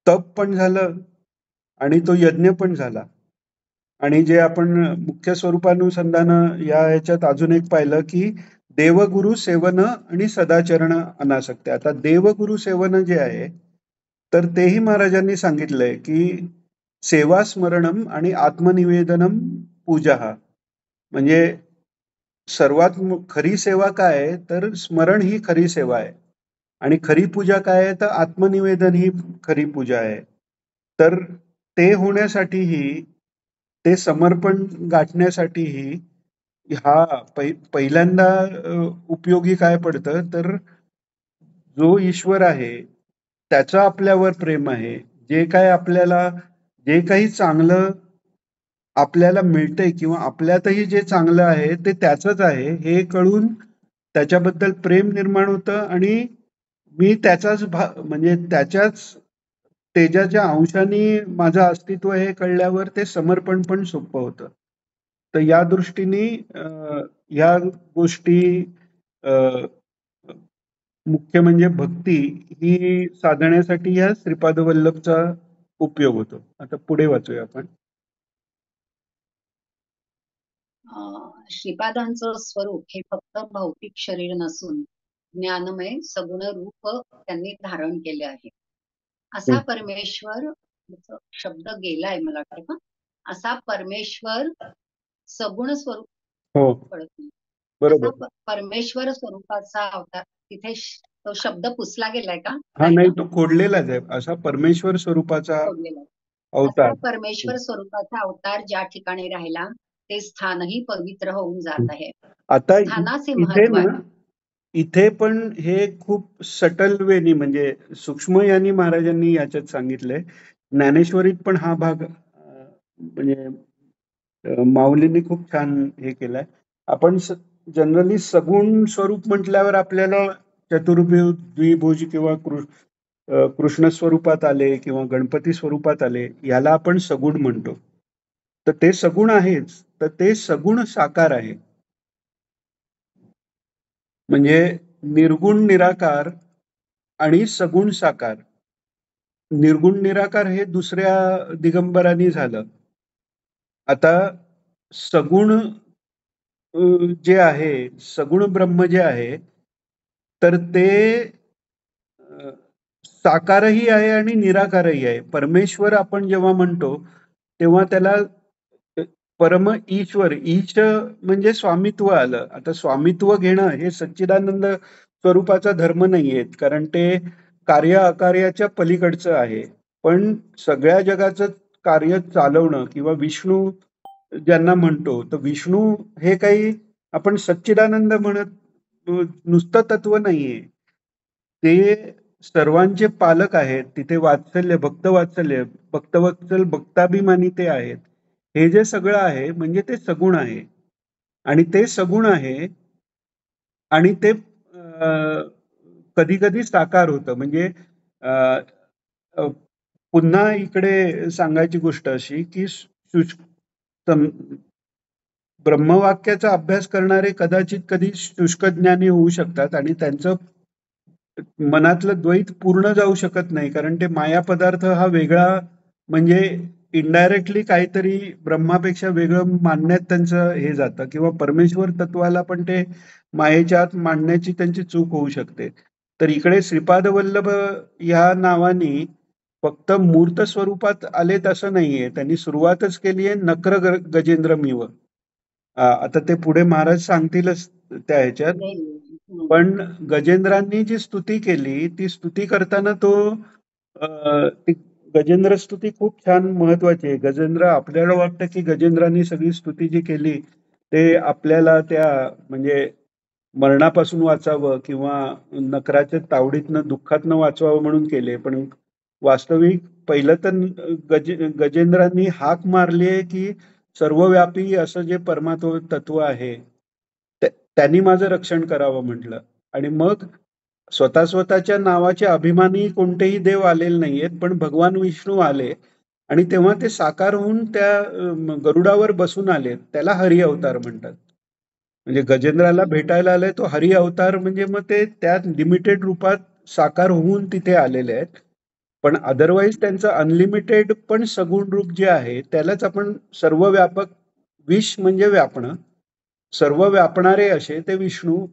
तप पण झालं आणि तो यज्ञ पण झाला. आणि जे आपण मुख्य स्वरूपानुसंधान या ह्याच्यात अजून एक पाहिलं की देवगुरु सेवन आणि सदाचरण अनासक्ती. आता देवगुरु सेवन जे आहे तर तेही महाराजांनी सांगितलंय की सेवा स्मरणम आणि आत्मनिवेदनम पूजा. म्हणजे सर्वात खरी सेवा काय आहे? तर स्मरण ही खरी सेवा आहे. आणि खरी पूजा काय आहे? तर आत्मनिवेदन ही खरी पूजा आहे. तर ते होण्यासाठीही, ते समर्पण गाठण्यासाठीही हा पहिल्यांदा उपयोगी काय पडतं? तर जो ईश्वर आहे त्याचं आपल्यावर प्रेम आहे. जे काही चांगलं आपल्याला मिळतंय किंवा आपल्यातही जे चांगलं आहे ते त्याचंच आहे हे कळून त्याच्याबद्दल प्रेम निर्माण होतं. आणि मी त्याचाच म्हणजे त्याच्याच तेजाच्या अंशाने माझं अस्तित्व हे कळल्यावर ते समर्पण पण सोपं होतं. तर या दृष्टीने या गोष्टी मुख्य म्हणजे भक्ती ही साधण्यासाठी या श्रीपाद वल्लभचा उपयोग होतो. आता पुढे वाचूया आपण. श्रीपादांचं स्वरूप हे फक्त भौतिक शरीर नसून ज्ञानमय सगुण रूप त्यांनी धारण केले आहे. असा परमेश्वर, शब्द गेलाय मला वाटतं, असा परमेश्वर सगुण स्वरूप. हो, बरोबर. परमेश्वर स्वरूपाचा अवतार, तिथे तो शब्द पुसला गेलाय का? हा, नाही, तो खोडलेलाच आहे. असा परमेश्वर स्वरूपाचा अवतार. परमेश्वर स्वरूपाचा अवतार ज्या ठिकाणी राहिला ते स्थानही पवित्र होऊन जात आहे. आता स्थानाचे इथे महत्व ना, इथे पण हे खूप सटल वेनी म्हणजे सूक्ष्म यांनी महाराजांनी याच्यात सांगितलंय. ज्ञानेश्वरीत पण हा भाग म्हणजे माऊलींनी खूप छान हे केलाय. आपण जनरली सगुण स्वरूप म्हटल्यावर आपल्याला चतुर्भुज द्विभुज किंवा कृष्ण स्वरूपात आले किंवा गणपती स्वरूपात आले याला आपण सगुण म्हणतो. तर ते सगुण आहेच, तर ते सगुण साकार आहे. म्हणजे निर्गुण निराकार आणि सगुण साकार. निर्गुण निराकार हे दुसऱ्या दिगंबरांनी झालं. आता सगुण जे आहे, सगुण ब्रह्म जे आहे, तर ते साकारही आहे आणि निराकारही आहे. परमेश्वर आपण जेव्हा म्हणतो तेव्हा त्याला परम ईश्वर, ईश म्हणजे स्वामित्व आलं. आता स्वामित्व घेणं हे सच्चिदानंद स्वरूपाचा धर्म नाहीये, कारण ते कार्य अकार्याच्या पलीकडचं आहे. पण सगळ्या जगाचं कार्य चालवणं किंवा विष्णू ज्यांना म्हणतो, तर विष्णू हे काही आपण सच्चिदानंद म्हणत नुसतं तत्व नाहीये. ते सर्वांचे पालक आहेत. तिथे वात्सल्य, भक्तवत्सल, भक्ताभिमानी ते आहेत. हे जे सगळं आहे म्हणजे ते सगुण आहे. आणि ते सगुण आहे आणि ते कधी कधी साकार होतं. म्हणजे पुन्हा इकडे सांगायची गोष्ट अशी की ब्रह्मवाक्याचा अभ्यास करणारे कदाचित कधी शुष्क ज्ञानी होऊ शकतात आणि त्यांचं मनातलं द्वैत पूर्ण जाऊ शकत नाही, कारण ते माया पदार्थ हा वेगळा म्हणजे इनडायरेक्टली काहीतरी ब्रह्मापेक्षा वेगळं मानण्यात त्यांचं हे जातं, किंवा परमेश्वर तत्वाला पण ते मायेच्या आत मांडण्याची त्यांची चूक होऊ शकते. तर इकडे श्रीपाद वल्लभ या नावानी फक्त मूर्त स्वरूपात आलेत असं नाहीये. त्यांनी सुरुवातच केली आहे नक्र गजेंद्र मीव. आता ते पुढे महाराज सांगतीलच त्या ह्याच्यात. पण गजेंद्रांनी जी स्तुती केली ती स्तुती करताना ती गजेंद्र स्तुती खूप छान महत्वाची आहे. गजेंद्र, आपल्याला वाटतं की गजेंद्रांनी सगळी स्तुती जी केली ते आपल्याला त्या म्हणजे मरणापासून वाचावं किंवा नकराच्या तावडीतनं दुःखातनं वाचवावं म्हणून केले, पण वास्तविक पहिलं तर गजेंद्रांनी हाक मारली आहे की सर्वव्यापी असं जे परमात्म तत्व आहे त्यांनी माझं रक्षण करावं म्हटलं. आणि मग स्वतःच्या नावाचे अभिमानी कोणतेही देव आलेले नाहीयेत, पण भगवान विष्णू आले आणि तेव्हा ते साकार होऊन त्या गरुडावर बसून आले. त्याला हरी अवतार म्हणतात. म्हणजे गजेंद्राला भेटायला आले तो हरी अवतार, म्हणजे मग ते त्या लिमिटेड रूपात साकार होऊन तिथे आलेले आहेत. पण अदरवाईज त्यांचं अनलिमिटेड पण सगुण रूप जे आहे त्यालाच आपण सर्वव्यापक, विश म्हणजे व्यापणं, सर्व व्यापणारे असे ते विष्णू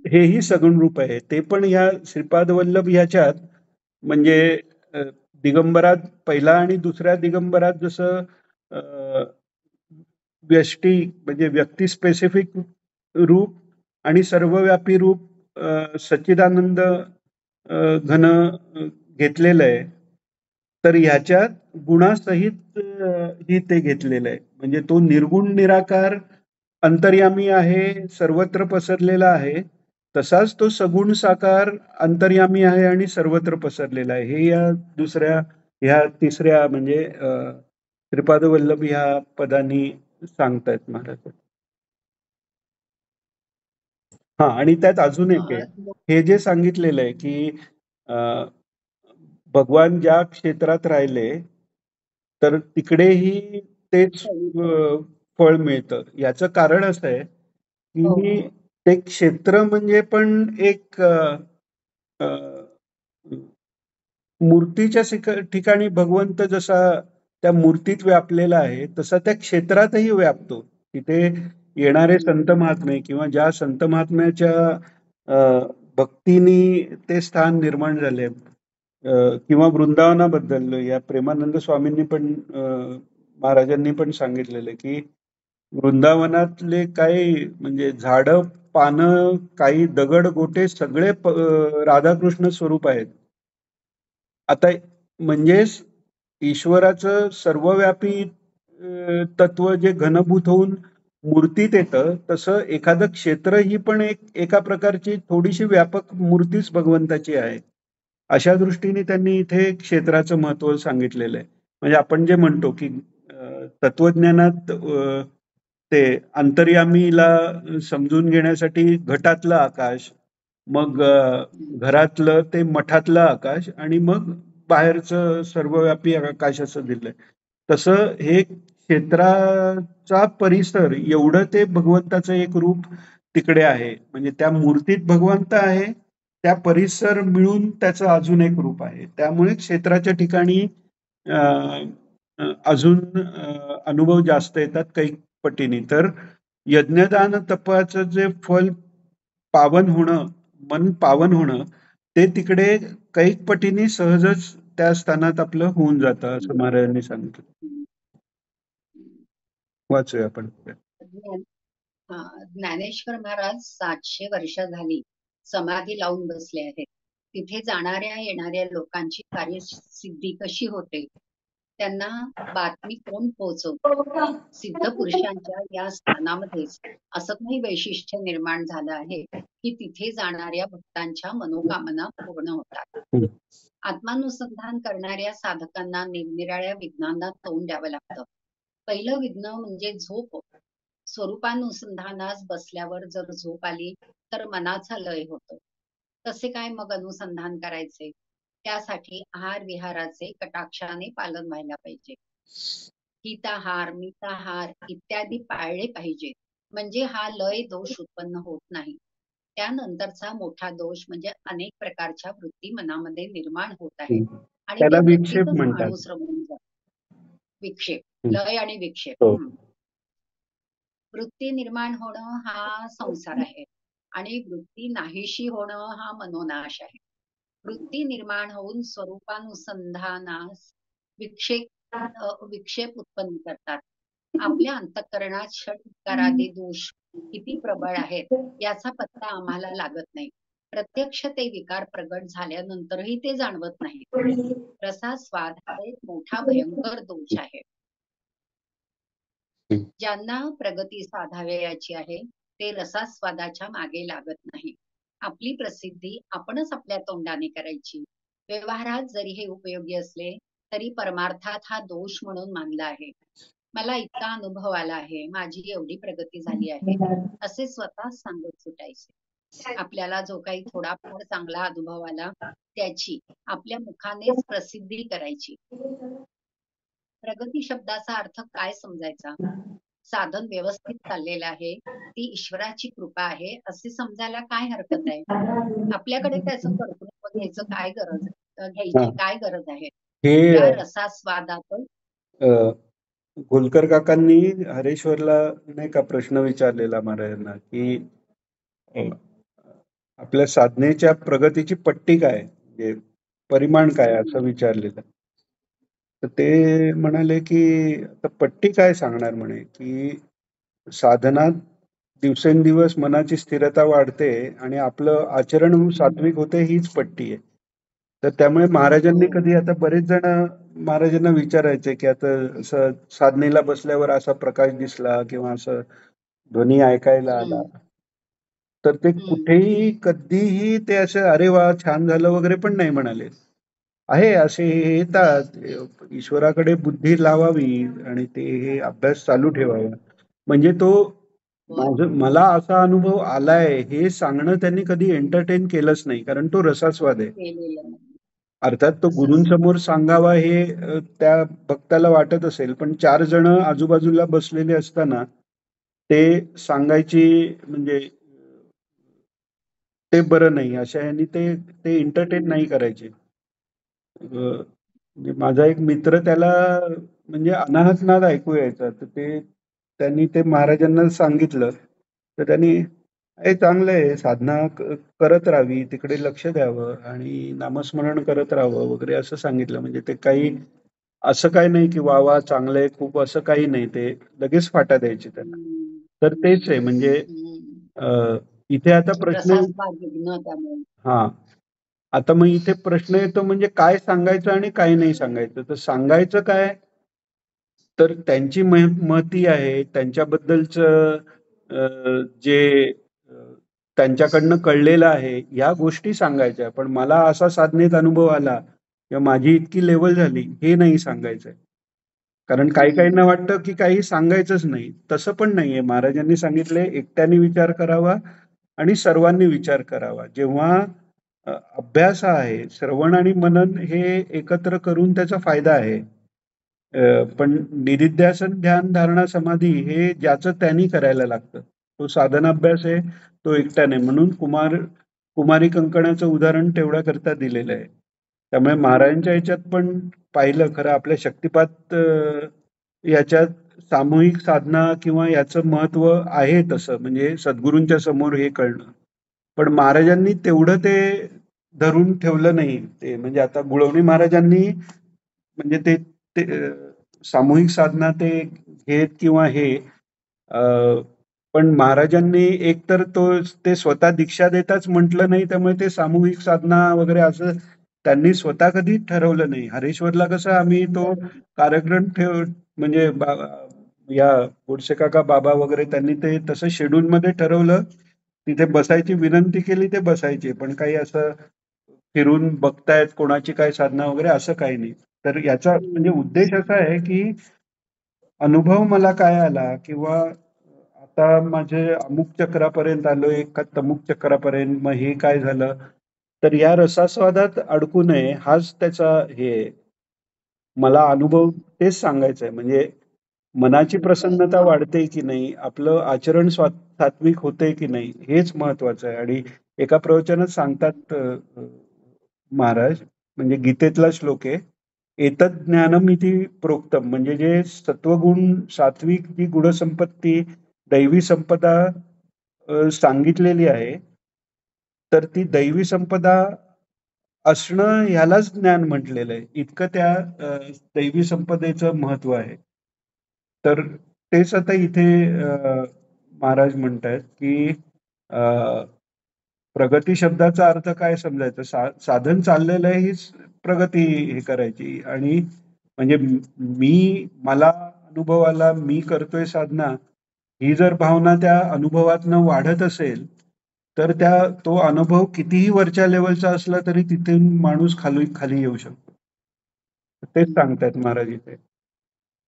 हेही सगुण रूप आहे. ते पण ह्या श्रीपाद वल्लभ ह्याच्यात म्हणजे दिगंबरात पहिला आणि दुसऱ्या दिगंबरात जसं व्यष्टी म्हणजे व्यक्ती स्पेसिफिक रूप आणि सर्वव्यापी रूप सच्चिदानंद घन घेतलेलं आहे, तर ह्याच्यात गुणासहित ही ते घेतलेलं आहे. म्हणजे तो निर्गुण निराकार अंतर्यामी आहे, सर्वत्र पसरलेला आहे, तसाच तो सगुण साकार अंतर्यामी आहे आणि सर्वत्र पसरलेला आहे. हे ह्या तिसऱ्या म्हणजे श्रीपाद वल्लभ ह्या पदांनी सांगतायत महाराज. हा, आणि त्यात अजून एक आहे, हे जे सांगितलेलं आहे की भगवान ज्या क्षेत्रात राहिले तर तिकडेही तेच फळ मिळतं. याचं कारण असं आहे की ते क्षेत्र म्हणजे पण एक मूर्तीच्या ठिकाणी भगवंत जसा त्या मूर्तीत व्यापलेला आहे तसा त्या क्षेत्रातही व्यापतो. तिथे येणारे संत महात्मे किंवा ज्या संत महात्म्याच्या भक्तीनी ते स्थान निर्माण झाले, किंवा वृंदावनाबद्दल या प्रेमानंद स्वामींनी पण महाराजांनी पण सांगितलेलं की वृंदावनातले काही म्हणजे झाडं, पानं, काही दगड गोटे सगळे राधाकृष्ण स्वरूप आहेत. आता म्हणजेच ईश्वराचं सर्वव्यापी तत्व जे घनभूत होऊन मूर्तीत येतं तसं एखादं क्षेत्र ही पण एका प्रकारची थोडीशी व्यापक मूर्तीच भगवंताची आहे. अशा दृष्टीने त्यांनी इथे क्षेत्राचं महत्व सांगितलेलं आहे. म्हणजे आपण जे म्हणतो की तत्वज्ञानात ते अंतर्यामीला समजून घेण्यासाठी घटातलं आकाश, मग घरातलं ते मठातलं आकाश आणि मग बाहेरचं सर्वव्यापी आकाश असं दिलंय. तसं हे क्षेत्राचा परिसर एवढं ते भगवंताचं एक रूप तिकडे आहे. म्हणजे त्या मूर्तीत भगवंत आहे, त्या परिसर मिळून त्याचं अजून एक रूप आहे. त्यामुळे क्षेत्राच्या ठिकाणी अजून अनुभव जास्त येतात काही पटीने. तर यज्ञदान तपाचं जे फल पावन होणं, मन पावन होणं, ते तिकडे कैक पटीने सहजच त्या स्थानात आपलं होऊन जातं असं महाराजांनी सांगितलं. वाचूया आपण. ज्ञानेश्वर महाराज 700 वर्ष झाली समाधी लावून बसले आहेत. तिथे जाणाऱ्या येणाऱ्या लोकांची कार्यसिद्धी कशी होते, त्यांना बातमी कोण पोहोचवतो? सिद्ध पुरुषांच्या या स्थानामध्येच असं काही वैशिष्ट्य निर्माण झालं आहे की तिथे जाणाऱ्या भक्तांच्या मनोकामना पूर्ण होतात. आत्मानुसंधान करणाऱ्या साधकांना निरनिराळ्या विघ्नांना तोंड द्यावं लागतं. पहिलं विघ्न म्हणजे झोप. स्वरूपानुसंधानास बसल्यावर जर झोप आली तर मनाचा लय होतो. कसे काय मग अनुसंधान करायचे? त्यासाठी आहार विहाराचे कटाक्षाने पालन व्हायला पाहिजे. हिताहार, मिताहार इत्यादी पाळले पाहिजे. म्हणजे हा लय दोष उत्पन्न होत नाही. त्यानंतरचा मोठा दोष म्हणजे अनेक प्रकारच्या वृत्ती मनामध्ये निर्माण होत आहेत आणि त्याला त्या विक्षेप वृत्तीतच म्हणतात. माणूस रमून जातो. विक्षेप, लय आणि विक्षेप. हो. वृत्ती निर्माण होणं हा संसार आहे आणि वृत्ती नाहीशी होणं हा मनोनाश आहे. वृत्ती निर्माण होऊन स्वरूपानुसंधानास विक्षेप उत्पन्न करतात. आपल्या अंतःकरणात षटविकारादी दोष किती प्रबळ आहेत याचा पत्ता आम्हाला लागत नाही. प्रत्यक्ष ते विकार प्रगट झाल्यानंतरही ते जाणवत नाही. रसास्वाद हा एक मोठा भयंकर दोष आहे. ज्यांना प्रगती साधावयाची आहे ते रसास्वादाच्या मागे लागत नाही. आपली प्रसिद्धी आपणच आपल्या तोंडाने करायची. व्यवहारात जरी हे उपयोगी असले तरी परमार्थात हा दोष म्हणून मानला आहे. मला इतका अनुभव आला आहे, माझी एवढी प्रगती झाली आहे, असे स्वतः सांगत सुटायचे. आपल्याला जो काही थोडाफार चांगला अनुभव आला त्याची आपल्या मुखानेच प्रसिद्धी करायची. प्रगती शब्दाचा अर्थ काय समजायचा? साधन व्यवस्थित चाललेलं आहे, ती ईश्वराची कृपा आहे असे समजायला काय हरकत आहे? आपल्याकडे त्याचं कर्तृत्व घ्यायचं काय गरज घ्यायची काय गरज आहे? त्या हे रसास्वादातच गोलकर काकांनी हरेश्वरला नाही का प्रश्न विचारलेला महाराजांना की आपल्या साधनेच्या प्रगतीची पट्टी काय, म्हणजे परिमाण काय असं विचारलेलं. तर ते म्हणाले की आता पट्टी काय सांगणार म्हणे की साधनात दिवसेंदिवस मनाची स्थिरता वाढते आणि आपलं आचरण सात्विक होते, हीच पट्टी आहे. तर त्यामुळे महाराजांनी कधी आता बरेच जण महाराजांना विचारायचे की आता असं साधनेला बसल्यावर असा प्रकाश दिसला किंवा असं ध्वनी ऐकायला आला, तर ते कुठेही कधीही ते असं अरे वा छान झालं वगैरे पण नाही म्हणाले. आहे असे येतात, ईश्वराकडे बुद्धी लावावी आणि ते हे अभ्यास चालू ठेवावा. म्हणजे तो मला असा अनुभव आलाय हे सांगणं त्यांनी कधी एंटरटेन केलंच नाही, कारण तो रसास्वाद आहे. अर्थात तो गुरूंसमोर सांगावा हे त्या भक्ताला वाटत असेल, पण 4 जण आजूबाजूला बसलेले असताना ते सांगायची म्हणजे ते बरं नाही. अशा ह्यानी ते एंटरटेन नाही करायचे. म्हणजे माझा एक मित्र त्याला म्हणजे अनाहत नाद ऐकू यायचा, तर त्यांनी ते महाराजांना सांगितलं. तर त्यांनी हे चांगलं आहे, साधना करत राहावी, तिकडे लक्ष द्यावं आणि नामस्मरण करत राहावं वगैरे असं सांगितलं. म्हणजे ते काही असं काही नाही की वा वा चांगलं आहे खूप, असं काही नाही. ते लगेच फाटा द्यायचे त्यांना. तर तेच आहे म्हणजे इथे आता प्रश्न हा आता मग इथे प्रश्न येतो म्हणजे काय सांगायचं आणि काय नाही सांगायचं. तर सांगायचं काय, तर त्यांची महती आहे, त्यांच्याबद्दलचं जे त्यांच्याकडनं कळलेलं आहे, ह्या गोष्टी सांगायच्या. पण मला असा साधनेत अनुभव आला किंवा माझी इतकी लेव्हल झाली, हे नाही सांगायचंय. कारण काही काहींना वाटतं, की काही सांगायचंच नाही. तसं पण नाहीये. महाराजांनी सांगितलंय, एकट्याने विचार करावा आणि सर्वांनी विचार करावा. जेव्हा अभ्यास हा आहे, श्रवण आणि मनन हे एकत्र करून त्याचा फायदा आहे. पण निधिध्यासन, ध्यान, धारणा, समाधी हे ज्याचं त्यांनी करायला लागतं. तो साधनाभ्यास आहे, तो एकट्याने. म्हणून कुमारी कंकणाचं उदाहरण तेवढ्या करता दिलेलं आहे. त्यामुळे महाराजांच्या ह्याच्यात पण पाहिलं खरं आपल्या शक्तिपात याच्यात सामूहिक साधना किंवा याचं महत्व आहे तसं म्हणजे सद्गुरूंच्या समोर हे कळणं. पण महाराजांनी तेवढं ते धरून ठेवलं नाही. ते म्हणजे आता गुळवणी महाराजांनी म्हणजे ते ते सामूहिक साधना ते घेत किंवा हे पण महाराजांनी एकतर ते स्वतः दीक्षा देताच म्हटलं नाही, त्यामुळे ते सामूहिक साधना वगैरे असं त्यांनी स्वतः कधी ठरवलं नाही. हरेश्वरला कसं आम्ही तो कार्यक्रम म्हणजे या गोडसे काका बाबा वगैरे त्यांनी ते तसं शेड्यूलमध्ये ठरवलं. तिथे बसायची विनंती केली, ते बसायचे. पण काही असं फिरून बघतायत कोणाची काय साधना वगैरे असं काही नाही. तर याचा म्हणजे उद्देश असा आहे, की अनुभव मला काय आला किंवा आता माझे अमुक चक्रापर्यंत आलोय का तमुक चक्रापर्यंत, मग हे काय झालं? तर या रसास्वादात अडकू नये हाच त्याचा हे आहे. मला अनुभव तेच सांगायचा आहे. म्हणजे मनाची प्रसन्नता वाढते की नाही, आपलं आचरण सात्विक होतंय की नाही, हेच महत्वाचं आहे. आणि एका प्रवचनात सांगतात महाराज, म्हणजे गीतेतला श्लोक आहे, एतत् ज्ञानमिति प्रोक्तम, म्हणजे जे सत्वगुण सात्विक जी गुणसंपत्ती दैवी संपदा सांगितलेली आहे, तर ती दैवी संपदा असणं ह्यालाच ज्ञान म्हटलेलं आहे. इतकं त्या दैवी संपदेचं महत्व आहे. तर तेच आता इथे महाराज म्हणतायत, की प्रगती शब्दाचा अर्थ काय समजायचं? साधन चाललेलं आहे हीच प्रगती हे करायची. आणि म्हणजे मला अनुभव आला, मी करतोय साधना, ही जर भावना त्या अनुभवातनं वाढत असेल, तर तो अनुभव कितीही वरच्या लेवलचा असला तरी तिथून माणूस खाली येऊ शकतो. तेच सांगतायत महाराज इथे.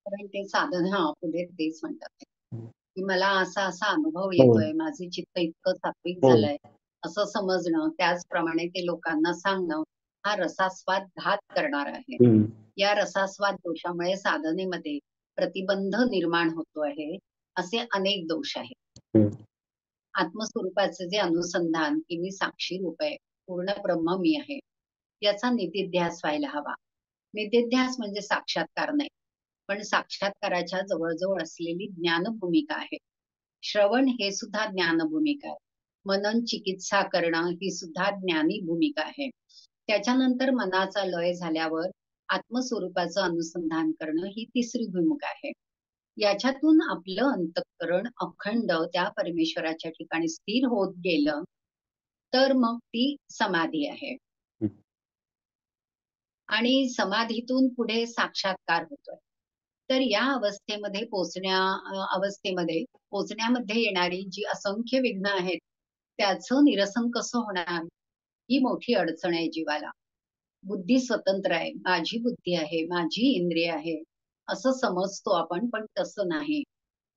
कारण ते साधन पुढे तेच म्हणतात की मला असा असा अनुभव हो. येतोय, माझे चित्त इतकं सात्विक हो. झालंय असं समजणं, त्याचप्रमाणे ते लोकांना सांगणं, हा रसास्वाद घात करणार आहे. हम्म. या रसास्वाद दोषामुळे साधनेमध्ये प्रतिबंध निर्माण होतो आहे. असे अनेक दोष आहेत. हम्म. आत्मस्वरूपाचे जे अनुसंधान की मी साक्षी रूप आहे, पूर्ण ब्रह्म मी आहे, याचा निधिध्यास व्हायला हवा. निधिध्यास म्हणजे साक्षात्कार नाही, पण साक्षात्काराच्या जवळजवळ असलेली ज्ञानभूमिका आहे. श्रवण हे सुद्धा ज्ञानभूमिका आहे. मनन चिकित्सा करणं ही सुद्धा ज्ञानी भूमिका आहे. त्याच्यानंतर मनाचा लय झाल्यावर आत्मस्वरूपाचं अनुसंधान करणं ही तिसरी भूमिका आहे. याच्यातून आपलं अंतःकरण अखंड त्या परमेश्वराच्या ठिकाणी स्थिर होत गेलं, तर मग ती समाधी आहे. आणि समाधीतून पुढे साक्षात्कार होतोय. तर या अवस्थेमध्ये पोचण्यामध्ये येणारी जी असंख्य विघ्न आहेत, त्याचं निरसन कसं होणार, ही मोठी अडचण आहे जीवाला. बुद्धी स्वतंत्र आहे, माझी बुद्धी आहे, माझी इंद्रिय आहे, असं समजतो आपण, पण तसं नाही.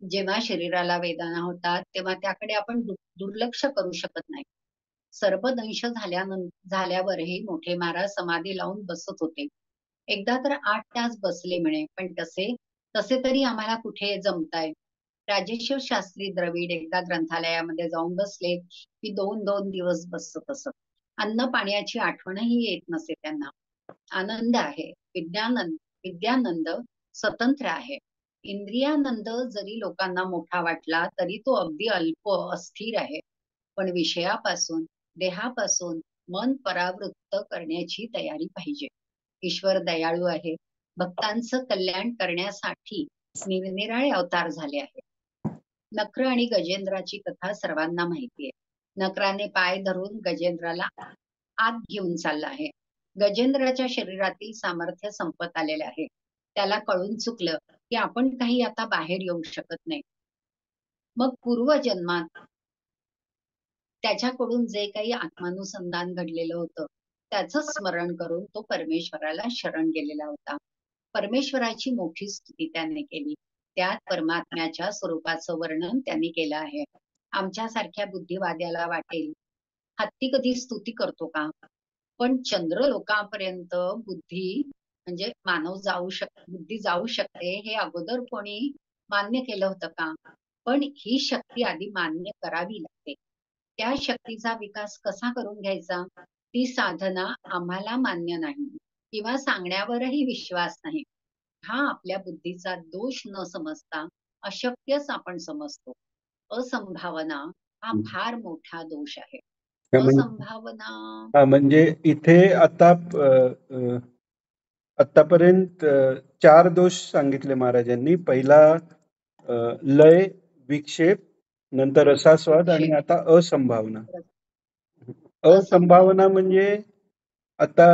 जेव्हा शरीराला वेदना होतात, तेव्हा त्याकडे आपण दुर्लक्ष करू शकत नाही. सर्पदंश झाल्यावरही मोठे महाराज समाधी लावून बसत होते. एकदा तर 8 तास बसले म्हणे, पण तसे तरी आम्हाला कुठे जमताय. राजेश्वर शास्त्री द्रविड एकदा ग्रंथालयामध्ये जाऊन बसले, की 2-2 दिवस बसत असत. अन्न पाण्याची आठवणही येत नसे त्यांना. आनंद आहे, विद्यानंद स्वतंत्र आहे. इंद्रियानंद जरी लोकांना मोठा वाटला, तरी तो अगदी अल्प, अस्थिर आहे. पण विषयापासून, देहापासून मन परावृत्त करण्याची तयारी पाहिजे. ईश्वर दयाळू आहे. भक्तांचं कल्याण करण्यासाठी निरनिराळे अवतार झाले आहेत. नक्र आणि गजेंद्राची कथा सर्वांना माहिती आहे. नक्राने पाय धरून गजेंद्राला आत घेऊन चालला आहे. गजेंद्राच्या शरीरातील सामर्थ्य संपत आलेले आहे. त्याला कळून चुकलं की आपण काही आता बाहेर येऊ शकत नाही. मग पूर्वजन्मात त्याच्याकडून जे काही आत्मानुसंधान घडलेलं होतं, त्याचं स्मरण करून तो परमेश्वराला शरण गेलेला होता. परमेश्वराची मोठी स्तुती त्याने केली. त्यात परमात्म्याच्या स्वरूपाचं वर्णन त्यांनी केलं आहे. आमच्यासारख्या बुद्धिवाद्याला वाटेल, हत्ती कधी स्तुती करतो का? पण चंद्रलोकापर्यंत बुद्धी म्हणजे बुद्धी जाऊ शकते हे अगोदर कोणी मान्य केलं होतं का? पण ही शक्ती आधी मान्य करावी लागते. त्या शक्तीचा विकास कसा करून घ्यायचा? ती साधना आम्हाला मान्य नाही किंवा सांगण्यावरही विश्वास नाही. हा आपल्या बुद्धीचा दोष न समजता अशक्यच आपण समजतो. असंभावना हा फार मोठा दोष आहे. असंभावना म्हणजे इथे आतापर्यंत 4 दोष सांगितले महाराजांनी. पहिला लय, विक्षेप, नंतर रसास्वाद आणि आता असंभावना. असंभावना म्हणजे आता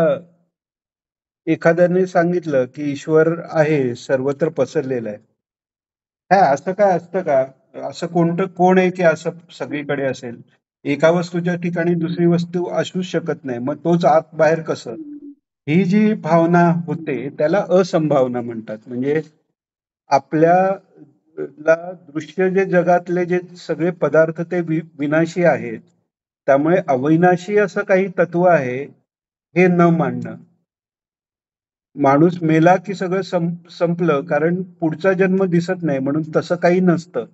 एखाद्याने सांगितलं की ईश्वर आहे, सर्वत्र पसरलेला आहे. असं काय असतं का? असं कोण आहे की असं सगळीकडे असेल? एका वस्तूच्या ठिकाणी दुसरी वस्तू असूच शकत नाही. मग तोच आत बाहेर कसं? ही जी भावना होते त्याला असंभावना म्हणतात. म्हणजे आपल्याला दृश्य जे जगातले जे सगळे पदार्थ ते विनाशी आहेत. त्यामुळे अविनाशी असं काही तत्व आहे हे न मानणं. माणूस मेला की सगळं संपलं, कारण पुढचा जन्म दिसत नाही म्हणून तसं काही नसतं.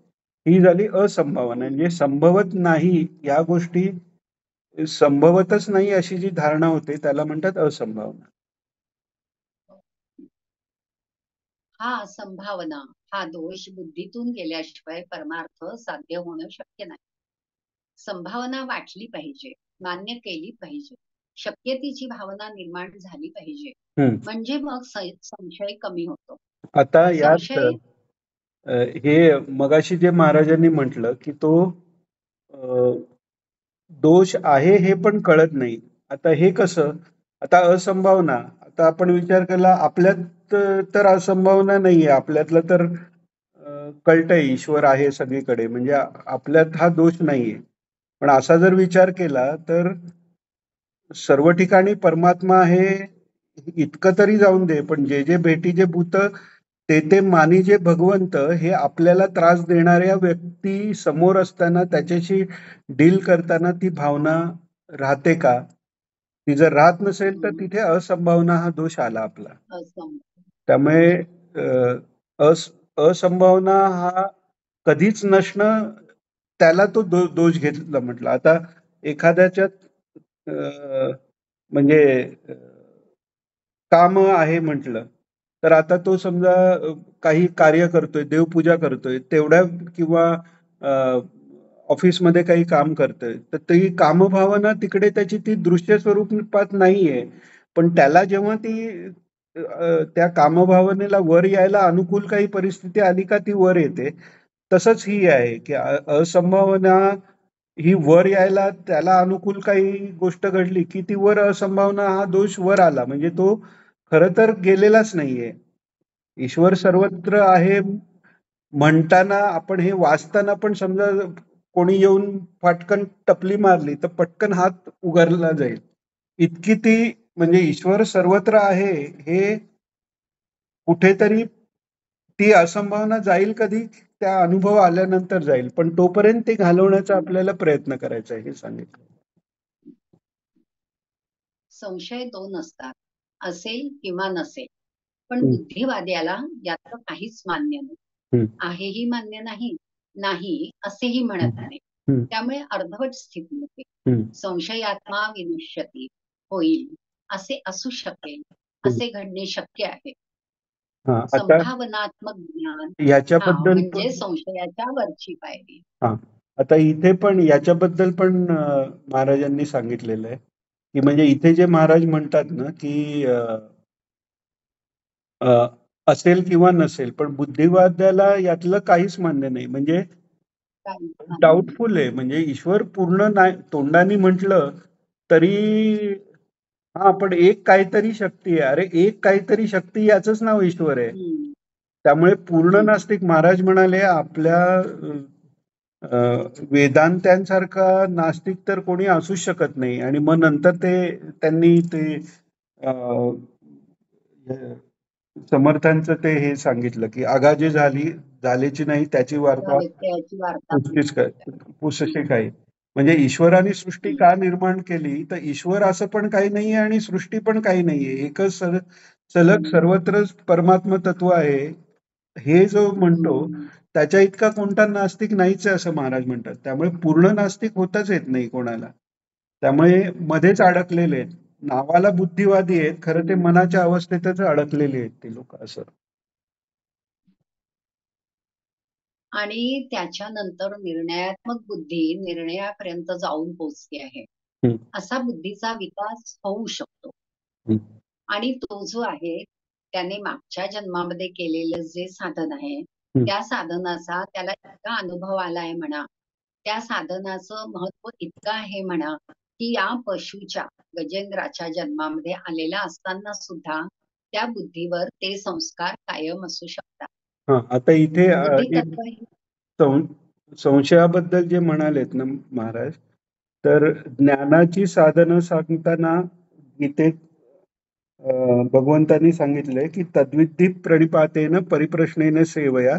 ही झाली असंभावना. म्हणजे संभवत नाही, या गोष्टी संभवतच नाही अशी जी धारणा होते त्याला म्हणतात असंभावना. हा असंभावना हा दोष बुद्धीतून गेल्याशिवाय परमार्थ साध्य होणं शक्य नाही. संभावना वाटली पाहिजे, मान्य केली पाहिजे, शक्यतेची भावना निर्माण झाली पाहिजे. म्हणजे मग संशय कमी होतो. आता यात हे मगाशी जे महाराजांनी म्हटलं की तो दोष आहे हे पण कळत नाही. आता हे कसं? आता असंभावना, आता आपण विचार केला आपल्यात तर असंभावना नाहीये. आपल्यातलं तर कळतंय ईश्वर आहे सगळीकडे, म्हणजे आपल्यात हा दोष नाहीये. पण असा जर विचार केला तर सर्व ठिकाणी परमात्मा आहे इतकं तरी जाऊन दे, पण जे भेटी जे भूत ते मानी जे भगवंत हे आपल्याला त्रास देणाऱ्या व्यक्ती समोर असताना त्याच्याशी डील करताना ती भावना राहते का? ती जर राहत नसेल तर तिथे असंभावना हा दोष आला आपला. त्यामुळे असंभावना हा कधीच नसणं, त्याला तो दोष घेतला म्हटलं. आता एखाद्याच्यात म्हणजे काम आहे म्हटलं तर आता तो समजा काही कार्य करतोय, देवपूजा करतोय, तेवढ्या किंवा ऑफिसमध्ये काही काम करतोय, तर ती कामभावना तिकडे त्याची ती दृश्य स्वरूपात नाहीये. पण त्याला जेव्हा ती त्या कामभावनेला वर यायला अनुकूल काही परिस्थिती आली का ती वर येते. तसंच ही आहे की असंभावना ही वर यायला त्याला अनुकूल काही गोष्ट घडली की ती वर असंभावना हा दोष वर आला, म्हणजे तो खरं तर गेलेलाच नाहीये. ईश्वर सर्वत्र आहे म्हणताना आपण हे वाचताना पण समजा कोणी येऊन फाटकन टपली मारली तर पटकन हात उगारला जाईल. इतकी ती म्हणजे ईश्वर सर्वत्र आहे हे कुठेतरी ती असंभावना जाईल कधी? त्या अनुभव आल्यानंतर जाईल. पण तोपर्यंत ते घालवण्याचा आपल्याला प्रयत्न करायचा आहे हे सांगितलं. संशय 2 असतात, असेल किंवा नसेल. पण बुद्धिवाद्याला यातलं काहीच मान्य नाही. आहेही मान्य नाही, नाही असेही म्हणत नाही. त्यामुळे अर्धवट स्थिती होते. संशयात्मा विनश्यती होईल असे असू शकेल, असे घडणे शक्य आहे. संभावनात्मक ज्ञान याच्याबद्दल म्हणजे संशयाच्या वरची पायरी. आता इथे पण याच्याबद्दल पण महाराजांनी सांगितलेलं आहे की म्हणजे इथे जे महाराज म्हणतात ना की असेल किंवा नसेल, पण बुद्धिवाद्याला यातलं काहीच मान्य नाही. म्हणजे डाऊटफुल आहे. म्हणजे ईश्वर पूर्ण नाही तोंडाने म्हटलं तरी पण एक काहीतरी शक्ती आहे. अरे एक काहीतरी शक्ती याचंच नाव ईश्वर आहे. त्यामुळे पूर्ण नास्तिक महाराज म्हणाले आपल्या वेदांत्यांसारखा नास्तिक तर कोणी असूच शकत नाही. आणि मग नंतर त्यांनी ते समर्थांचं ते हे सांगितलं की आगाजी झाल्याची नाही त्याची वार्ता त्याची वार्ता पुसतीच काय पुसशी काही. म्हणजे ईश्वराने सृष्टी का निर्माण केली तर ईश्वर असं पण काही नाहीये आणि सृष्टी पण काही नाहीये. एकच सलग सर्वत्र परमात्मा तत्व आहे हे जो म्हणतो त्याच्या इतका कोणता नास्तिक नाहीच आहे असं महाराज म्हणतात. त्यामुळे पूर्ण नास्तिक होताच येत नाही कोणाला. त्यामुळे मध्येच अडकलेले आहेत. नावाला बुद्धिवादी आहेत, खरं ते मनाच्या अवस्थेतच अडकलेले आहेत ते लोक असं. आणि त्याच्यानंतर निर्णयात्मक बुद्धी निर्णयापर्यंत जाऊन पोहोचते आहे. असा बुद्धीचा विकास होऊ शकतो. आणि तो जो आहे त्याने मागच्या जन्मामध्ये केलेलं जे साधन आहे त्या साधनाचा त्याला इतका अनुभव आलाय म्हणा, त्या साधनाचं महत्व इतकं आहे म्हणा की या पशुच्या गजेंद्राच्या जन्मामध्ये आलेला असताना सुद्धा त्या बुद्धीवर ते संस्कार कायम असू शकतात. आता इथे बुद्धितत्व संशयाबद्दल जे म्हणालेत ना महाराज, तर ज्ञानाची साधनं सांगताना गीतेत भगवंतांनी सांगितलंय की तद्विद्धी प्रणिपातेन परिप्रश्नेन सेवया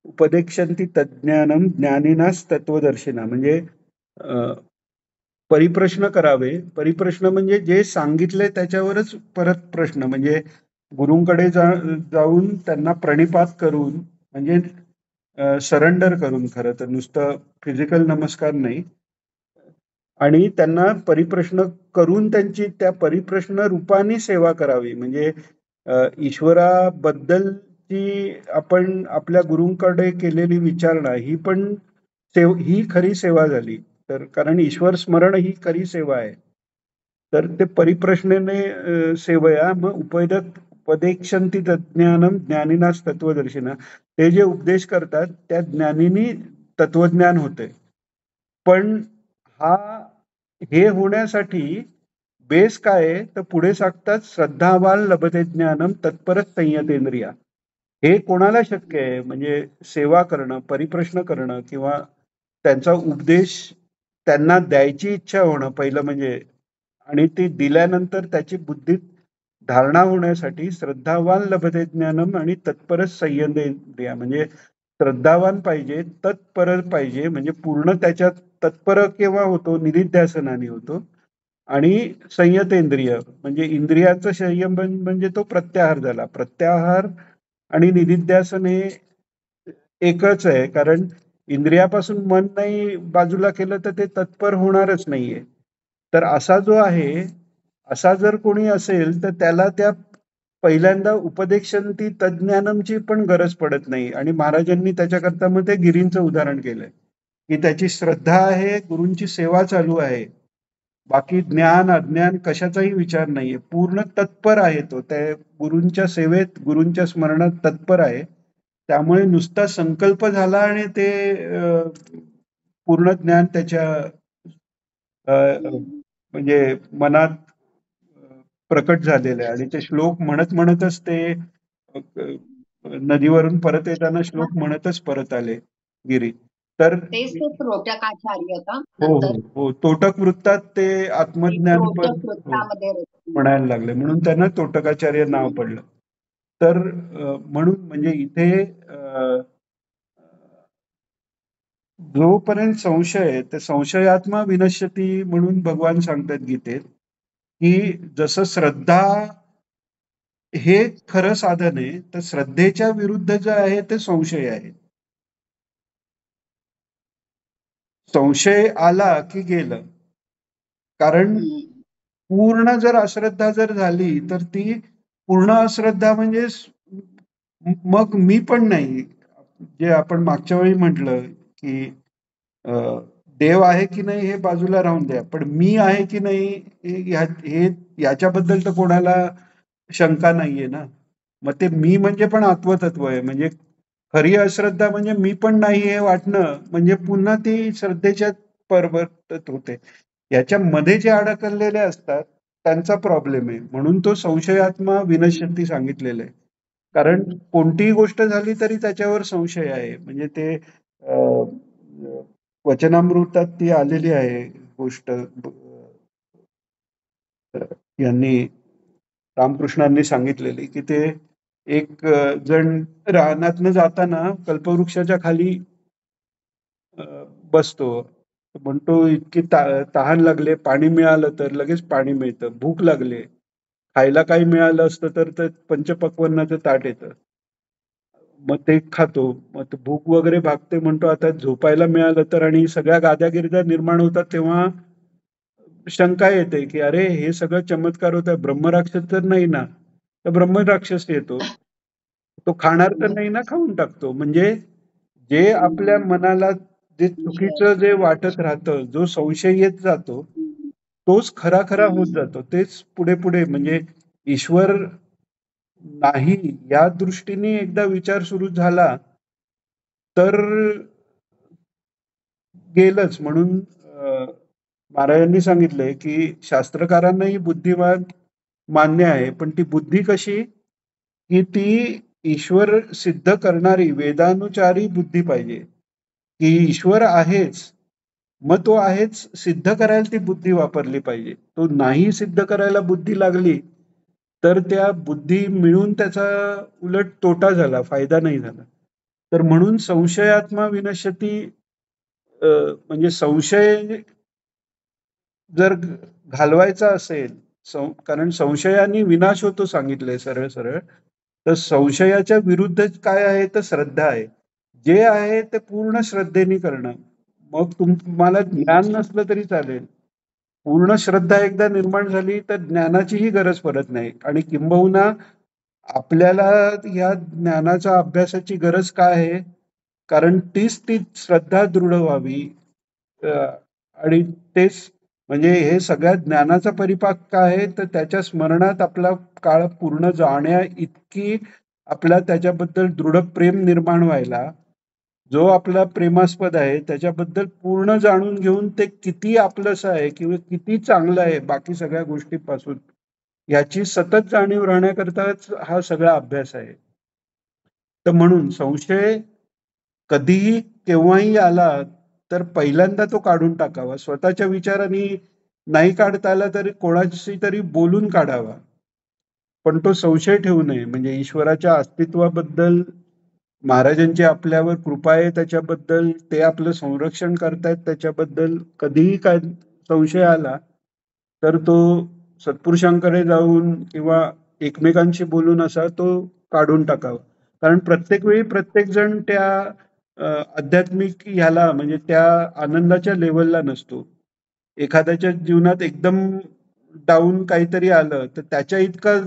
उपदेक्षन्ति तज्ज्ञानम ज्ञानिनास तत्वदर्शिना. म्हणजे परिप्रश्न करावे. परिप्रश्न म्हणजे जे सांगितले त्याच्यावरच परत प्रश्न, म्हणजे गुरुंकडे जाऊन त्यांना प्रणिपात करून, म्हणजे सरेंडर करून, खरं तर नुसतं फिजिकल नमस्कार नाही, आणि त्यांना परिप्रश्न करून त्यांची त्या परिप्रश्न रूपाने सेवा करावी. म्हणजे ईश्वराबद्दलची आपण आपल्या गुरुंकडे केलेली विचारणा ही पण ही खरी सेवा झाली. तर कारण ईश्वर स्मरण ही खरी सेवा आहे. तर ते परिप्रश्नेने सेवया मग उपदेक्षन्ति तज्ज्ञानम ज्ञानिनास तत्वदर्शिना. ते जे उपदेश करतात त्या ज्ञानीनी तत्वज्ञान होते. पण हे होण्यासाठी बेस काय आहे तर पुढे सांगतात श्रद्धावान लभते ज्ञानम तत्परच संयतेंद्रिया. हे कोणाला शक्य आहे? म्हणजे सेवा करणं, परिप्रश्न करणं किंवा त्यांचा उपदेश त्यांना द्यायची इच्छा होणं पहिलं म्हणजे, आणि ती दिल्यानंतर त्याची बुद्धीत धारणा होण्यासाठी श्रद्धावान लभते ज्ञानम आणि तत्परच संयतेंद्रिया. म्हणजे श्रद्धावान पाहिजे, तत्पर पाहिजे, म्हणजे पूर्ण त्याच्यात तत्पर केव्हा होतो? निधिध्यासनाने होतो. आणि संयतेंद्रिय म्हणजे इंद्रियाचं संयम म्हणजे तो प्रत्याहार झाला. प्रत्याहार आणि निधिध्यासन हे एकच आहे, कारण इंद्रियापासून मन नाही बाजूला केलं तर ते तत्पर होणारच नाहीये. तर असा जो आहे, असा जर कोणी असेल तर त्याला त्या पहिल्यांदा उपदेक्षन्ति तज्ज्ञानमची पण गरज पडत नाही. आणि महाराजांनी त्याच्याकरता मग ते गिरींचं उदाहरण केलंय की त्याची श्रद्धा आहे, गुरूंची सेवा चालू आहे, बाकी ज्ञान अज्ञान कशाचाही विचार नाहीये, पूर्ण तत्पर आहे तो त्या गुरूंच्या सेवेत, गुरूंच्या स्मरणात तत्पर आहे. त्यामुळे नुसता संकल्प झाला आणि ते पूर्ण ज्ञान त्याच्या म्हणजे मनात प्रकट झालेलं आहे. आणि ते श्लोक म्हणतच ते नदीवरून परत येताना श्लोक म्हणतच परत आले गिरी. तर त्रोटकाचार्य का? हो, तोटक वृत्तात ते आत्मज्ञान म्हणायला लागले म्हणून त्यांना तोटकाचार्य नाव पडलं. तर म्हणून म्हणजे इथे जोपर्यंत संशय आहे ते संशयात्मा विनश्यती म्हणून भगवान सांगतात गीतेत की जसं श्रद्धा हे खरं साधन आहे, तर श्रद्धेच्या विरुद्ध जे आहे ते संशय आहे. संशय आला की गेलं. कारण पूर्ण जर अश्रद्धा जर झाली तर ती पूर्ण अश्रद्धा म्हणजे मग मी पण नाही. जे आपण मागच्या वेळी म्हटलं की देव आहे की नाही हे बाजूला राहून द्या, पण मी आहे की नाही हे याच्याबद्दल तर कोणाला शंका नाहीये ना. मग ते मी म्हणजे पण आत्मतत्व आहे. म्हणजे खरी अश्रद्धा म्हणजे मी पण नाही हे वाटणं म्हणजे पुन्हा ती श्रद्धेच्या परिवर्तित होते. याच्यामध्ये जे अडकलेले असतात त्यांचा प्रॉब्लेम आहे. म्हणून तो संशयात्मा विनश्यती सांगितलेला आहे कारण कोणतीही गोष्ट झाली तरी त्याच्यावर संशय आहे. म्हणजे ते वचनामृतात ती आलेली आहे गोष्ट. यांनी रामकृष्णांनी सांगितलेली की ते एक जण रानातनं जाताना कल्पवृक्षाच्या खाली बसतो. म्हणतो इतकी तहान लागले, पाणी मिळालं तर लगेच पाणी मिळतं. भूक लागले, खायला काही मिळालं असतं तर ते पंचपक्वान्नाचं ताट येतं. मग ते खातो. मग भूक वगैरे भागते म्हणतो आता झोपायला मिळालं तर, आणि सगळ्या गाद्या निर्माण होतात तेव्हा शंका येते की अरे हे सगळं चमत्कार होत आहे, ब्रह्मराक्षस तर नाही ना? तर ब्रह्मराक्षस येतो. तो खाणार तर नाही ना, खाऊन टाकतो. म्हणजे जे आपल्या मनाला जे चुकीचं जे वाटत राहतं, जो संशय येत जातो, तोच खरा खरा होत जातो. तेच पुढे पुढे म्हणजे ईश्वर नाही या दृष्टीने एकदा विचार सुरू झाला तर गेलंच. म्हणून महाराजांनी सांगितलंय की शास्त्रकारांनाही बुद्धिवान मान्य आहे, पण ती बुद्धी कशी, की ती ईश्वर सिद्ध करणारी वेदानुचारी बुद्धी पाहिजे. की ईश्वर आहेच, मग तो आहेच सिद्ध करायला ती बुद्धी वापरली पाहिजे. तो नाही सिद्ध करायला बुद्धी लागली तर त्या बुद्धी मिळून त्याचा उलट तोटा झाला, फायदा नाही झाला. तर म्हणून संशयात्मा विनश्यती, म्हणजे संशय जर घालवायचा असेल, कारण संशयाने विनाश होतो सांगितलंय सरळ सरळ. तर संशयाच्या विरुद्ध काय आहे तर श्रद्धा आहे. जे आहे ते पूर्ण श्रद्धेने करणं. मग तुम्हाला ज्ञान नसलं तरी चालेल. पूर्ण श्रद्धा एकदा निर्माण झाली तर ज्ञानाचीही गरज पडत नाही. आणि किंबहुना आपल्याला या ज्ञानाच्या अभ्यासाची गरज काय आहे, कारण तीच ती श्रद्धा दृढ व्हावी. आणि तेच म्हणजे हे सगळ्या ज्ञानाचा परिपाक काय आहे तर त्याच्या स्मरणात आपला काळ पूर्ण जाण्या इतकी आपला त्याच्याबद्दल दृढ प्रेम निर्माण व्हायला, जो आपला प्रेमास्पद आहे त्याच्याबद्दल पूर्ण जाणून घेऊन ते किती आपलंसं आहे किंवा किती चांगलं आहे बाकी सगळ्या गोष्टींपासून, याची सतत जाणीव राहण्याकरताच हा सगळा अभ्यास आहे. तर म्हणून संशय कधीही केव्हाही आला तर पहिल्यांदा तो काढून टाकावा. स्वतःच्या विचाराने नाही काढता आला तरी कोणाशी तरी बोलून काढावा, पण तो संशय ठेवू नये. म्हणजे ईश्वराच्या अस्तित्वाबद्दल, महाराजांची आपल्यावर कृपा आहे त्याच्याबद्दल, ते आपलं संरक्षण करतायत त्याच्याबद्दल कधीही काय संशय आला तर तो सत्पुरुषांकडे जाऊन किंवा एकमेकांशी बोलून असा तो काढून टाकावा. कारण प्रत्येक वेळी प्रत्येक जण त्या आध्यात्मिक ह्याला म्हणजे त्या आनंदाच्या लेवलला नसतो. एखाद्याच्या जीवनात एकदम डाऊन काहीतरी आलं तर त्याच्या इतका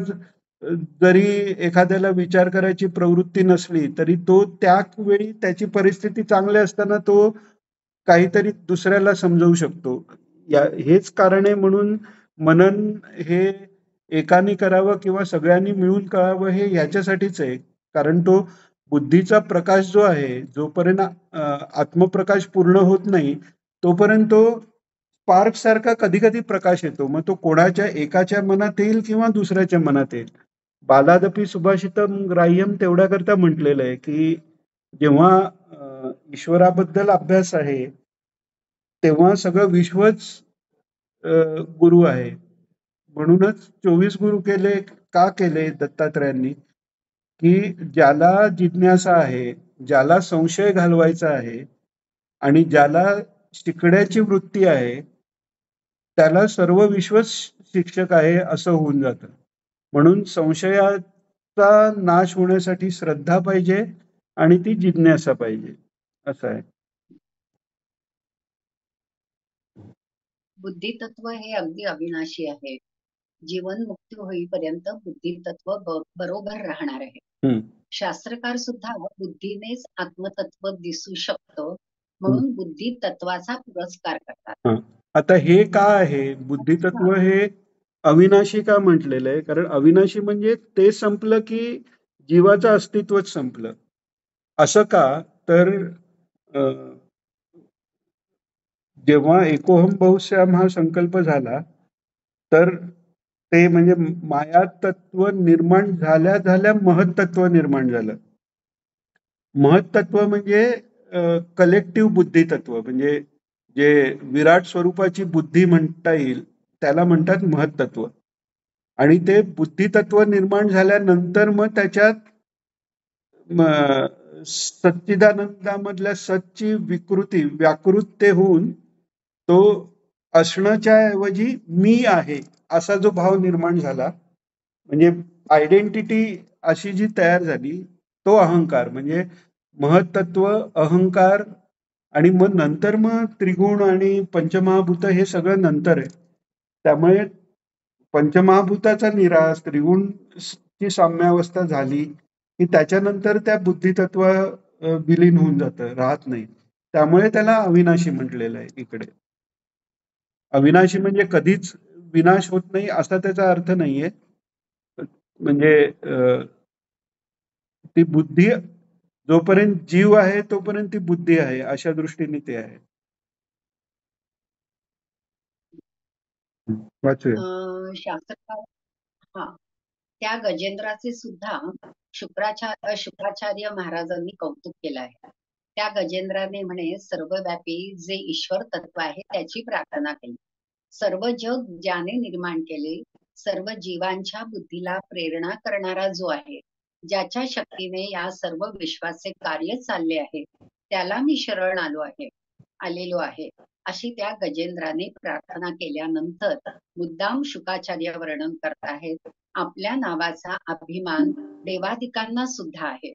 जरी एखाद्याला विचार करायची प्रवृत्ती नसली तरी तो त्या वेळी त्याची परिस्थिती चांगली असताना तो काहीतरी दुसऱ्याला समजवू शकतो. हेच कारण आहे म्हणून मनन हे एकाने करावं किंवा सगळ्यांनी मिळून करावं हे ह्याच्यासाठीच आहे. कारण तो बुद्धीचा प्रकाश जो आहे, जोपर्यंत आत्मप्रकाश पूर्ण होत नाही तोपर्यंत तो स्पार्क सारखा कधी कधी प्रकाश येतो. मग तो कोणाच्या एकाच्या मनात येईल किंवा दुसऱ्याच्या मनात येईल. बालादपी सुभाषितम ग्राह्यम तेवढ्या करता म्हटलेलं आहे की जेव्हा ईश्वराबद्दल अभ्यास आहे तेव्हा सगळं विश्वच गुरु आहे. म्हणूनच 24 गुरु केले. का केले दत्तात्रयांनी, की ज्याला जिज्ञासा आहे, ज्याला संशय घालवायचा आहे आणि ज्याला शिकण्याची वृत्ती आहे त्याला सर्व विश्वच शिक्षक आहे असं होऊन जातं. म्हणून संशयाचा नाश होण्यासाठी श्रद्धा पाहिजे आणि ती जिज्ञासा पाहिजे, असं आहे. बुद्धितत्व हे अगदी अविनाशी आहे. जीवन मुक्ती होईपर्यंत बुद्धितत्व बरोबर राहणार आहे. शास्त्रकार सुद्धा बुद्धीनेच आत्मतत्व दिसू शकतं म्हणून बुद्धितत्वाचा पुरस्कार करतात. आता हे का आहे बुद्धितत्व हे अविनाशी का म्हटलेलं आहे? कारण अविनाशी म्हणजे ते संपलं की जीवाचं अस्तित्वच संपलं. असं का तर जेव्हा एकोहम बहुश्याम हा संकल्प झाला तर ते म्हणजे माया तत्व निर्माण झाल्या झाल्या महत तत्व निर्माण झालं. महत तत्व म्हणजे कलेक्टिव्ह बुद्धी तत्व, म्हणजे जे विराट स्वरूपाची बुद्धी म्हणता येईल त्याला म्हणतात महत तत्व. आणि ते बुद्धी तत्व निर्माण झाल्यानंतर मग त्याच्यात सच्चिदानंदामधल्या सच्ची विकृती व्याकृत ते होऊन तो असण्याच्या ऐवजी मी आहे असा जो भाव निर्माण झाला, म्हणजे आयडेंटिटी अशी जी तयार झाली, तो अहंकार. म्हणजे महत्त्व, अहंकार, आणि मग नंतर मग त्रिगुण आणि पंचमहाभूत हे सगळं नंतर आहे. त्यामुळे पंचमहाभूताचा निराश, त्रिगुणची साम्यावस्था झाली की त्याच्यानंतर त्या बुद्धितत्व विलीन होऊन जातं, राहत नाही. त्यामुळे त्याला अविनाशी म्हटलेलं आहे इकडे. अविनाशी म्हणजे कधीच विनाश होत नाही असा त्याचा अर्थ नाहीये. म्हणजे ती बुद्धी जोपर्यंत जीव आहे तोपर्यंत ती बुद्धी आहे, अशा दृष्टीने ते आहे. वाचूया. शास्त्रकार हा त्या गजेंद्राचे सुद्धा शुक्राचार्य महाराजांनी कौतुक केलं आहे. त्या गजेंद्राने म्हणे सर्वव्यापी जे ईश्वर तत्व आहे त्याची प्रार्थना केली. सर्व जग ज्याने निर्माण केले, सर्व जीवांच्या बुद्धीला प्रेरणा करणारा जो आहे, ज्याच्या शक्तीने या सर्व विश्वाचे कार्य चालले आहे, त्याला मी शरण आलेलो आहे, अशी त्या गजेंद्राने प्रार्थना केल्यानंतर मुद्दाम शुकाचार्य वर्णन करत आहेत. आपल्या नावाचा अभिमान देवादिकांना सुद्धा आहे.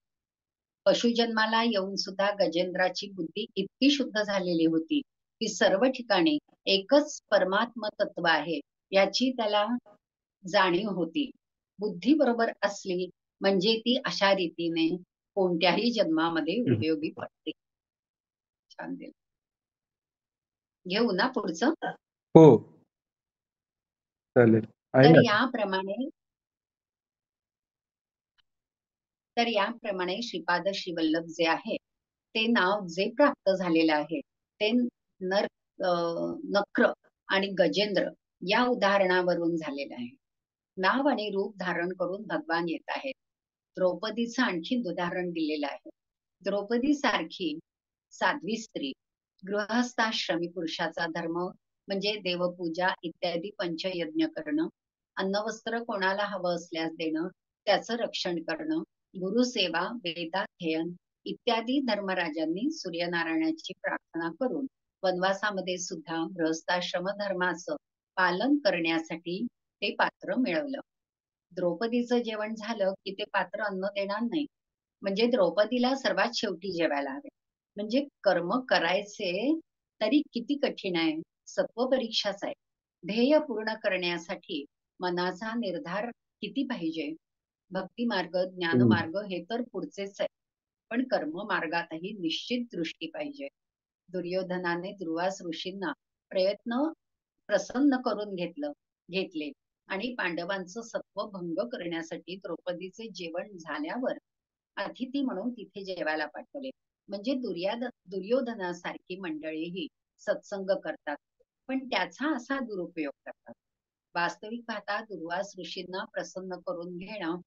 पशुजन्माला येऊन सुद्धा गजेंद्राची बुद्धी इतकी शुद्ध झालेली होती की सर्व ठिकाणी एकच परमात्म तत्व आहे याची त्याला जाणीव होती. बुद्धी बरोबर असली म्हणजे ती अशा रीतीने कोणत्याही जन्मामध्ये उपयोगी पडते. छान दिलं. घेऊ ना पुढचं? हो, चालेल. तर आहे. याप्रमाणे श्रीपाद श्रीवल्लभ जे आहे ते नाव जे प्राप्त झालेलं आहे ते नक्र आणि गजेंद्र या उदाहरणावरून झालेलं आहे. नाव आणि रूप धारण करून भगवान येत आहेत. द्रौपदीचं आणखी उदाहरण दिलेलं आहे. द्रौपदी सारखी साध्वी स्त्री गृहस्थाश्रमी पुरुषाचा धर्म म्हणजे देवपूजा इत्यादी पंचयज्ञ करणं, अन्नवस्त्र कोणाला हवं असल्यास देणं, त्याचं रक्षण करणं, गुरुसेवा, वेदाध्ययन इत्यादी धर्मराजांनी सूर्यनारायणाची प्रार्थना करून वनवासामध्ये सुद्धा गृहस्थाश्रम धर्माचं पालन करण्यासाठी ते पात्र मिळवलं. द्रौपदीचं जेवण झालं की ते पात्र अन्न देणार नाही, म्हणजे द्रौपदीला सर्वात शेवटी जेवायला हवे. म्हणजे कर्म करायचे तरी किती कठीण आहे, सत्व परीक्षाच आहे. ध्येय पूर्ण करण्यासाठी मनाचा निर्धार किती पाहिजे. भक्ती मार्ग, ज्ञान मार्ग हे तर पुढचेच आहे, पण कर्म मार्गातही निश्चित दृष्टी पाहिजे. दुर्योधनाने दुर्वास ऋषींना प्रसन्न करून घेतले आणि पांडवांचं सत्व भंग करण्यासाठी द्रौपदीचे जेवण झाल्यावर अतिथी म्हणून तिथे जेवायला पाठवले. म्हणजे दुर्योधनासारखी मंडळीही सत्संग करतात, पण त्याचा असा दुरुपयोग करतात. वास्तविक पाहता दुर्वास ऋषींना प्रसन्न करून घेणं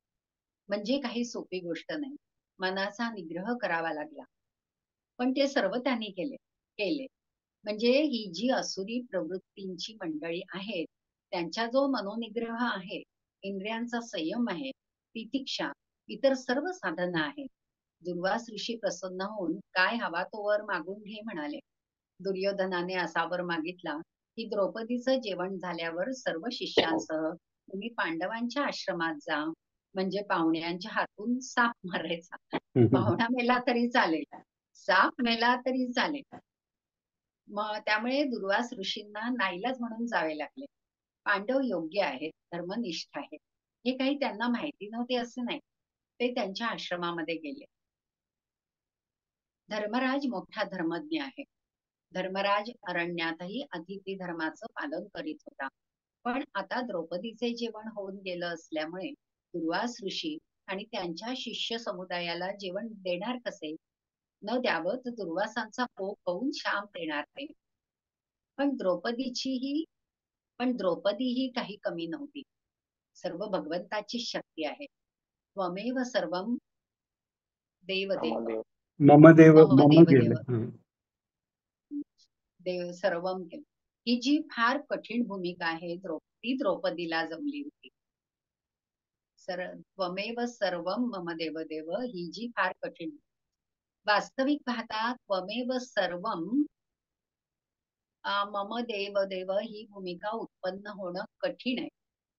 म्हणजे काही सोपी गोष्ट नाही. मनाचा निग्रह करावा लागला, पण ते सर्व त्यांनी केले. म्हणजे ही जी असुरी प्रवृत्तींची मंडळी आहेत त्यांचा जो मनोनिग्रह आहे, इंद्रियांचा संयम आहे, तितिक्षा, इतर सर्व साधना आहेत. दुर्वास ऋषी प्रसन्न होऊन काय हवा तो वर मागून घे म्हणाले. दुर्योधनाने असा वर मागितला की द्रौपदीचं जेवण झाल्यावर सर्व शिष्यांसह तुम्ही पांडवांच्या आश्रमात जा, म्हणजे पाहुण्यांच्या हातून साप मारायचा. पाहुणा मेला तरी चालेल, साप मेला तरी चालेल. मग त्यामुळे दुर्वास ऋषींना नाईलाज म्हणून जावे लागले. पांडव योग्य आहेत, धर्मनिष्ठ आहेत, हे काही त्यांना माहिती नव्हते असे नाही. ते त्यांच्या आश्रमामध्ये गेले. धर्मराज मोठा धर्मज्ञ आहे. धर्मराज अरण्यातही अतिथी धर्माचं पालन करीत होता. पण आता द्रौपदीचे जेवण होऊन गेलं असल्यामुळे दुर्वास ऋषी आणि त्यांच्या शिष्य समुदायाला जेवण देणार कसे? न द्यावं तर दुर्वासांचा कोप होऊन शाप देणार ते. पण द्रौपदी ही काही कमी नव्हती. सर्व भगवंताची शक्ती आहे. त्वमेव सर्वम देव देव रामदेव. मम देव मम मम देव गेले देव देव सर्वम केलं. ही जी फार कठीण भूमिका आहे ती द्रौपदीला जमली होती. त्वमेव सर्वम मम देव देव ही जी फार कठीण. वास्तविक पाहता त्वमेव सर्वम मम देव देव ही भूमिका उत्पन्न होणं कठीण आहे.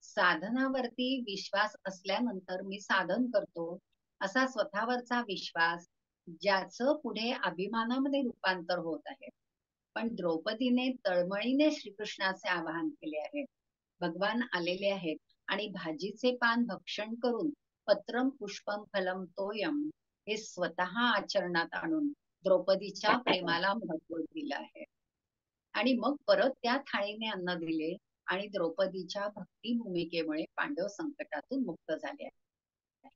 साधनावरती विश्वास असल्यानंतर मी साधन करतो असा स्वतःवरचा विश्वास ज्याचं पुढे अभिमानामध्ये रूपांतर होत आहे. पण द्रौपदीने तळमळीने श्रीकृष्णाचे आवाहन केले आहे. भगवान आलेले आहेत आणि भाजीचे पान भक्षण करून पत्रम पुष्पम फलम तोयम हे स्वतः आचरणात आणून द्रौपदीच्या प्रेमाला महत्व दिलं आहे. आणि मग परत त्या थाळीने अन्न दिले आणि द्रौपदीच्या भक्ती भूमिकेमुळे पांडव संकटातून मुक्त झाले आहेत.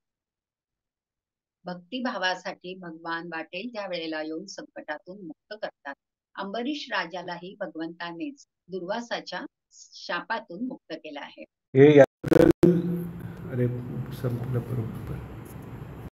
भक्तिभावासाठी भगवान वाटेल त्या वेळेला येऊन संकटातून मुक्त करतात. अंबरीश राजालाही भगवंतानेच दुर्वासाच्या शापातून मुक्त केला आहे. हे अरे संपलं बरोबर.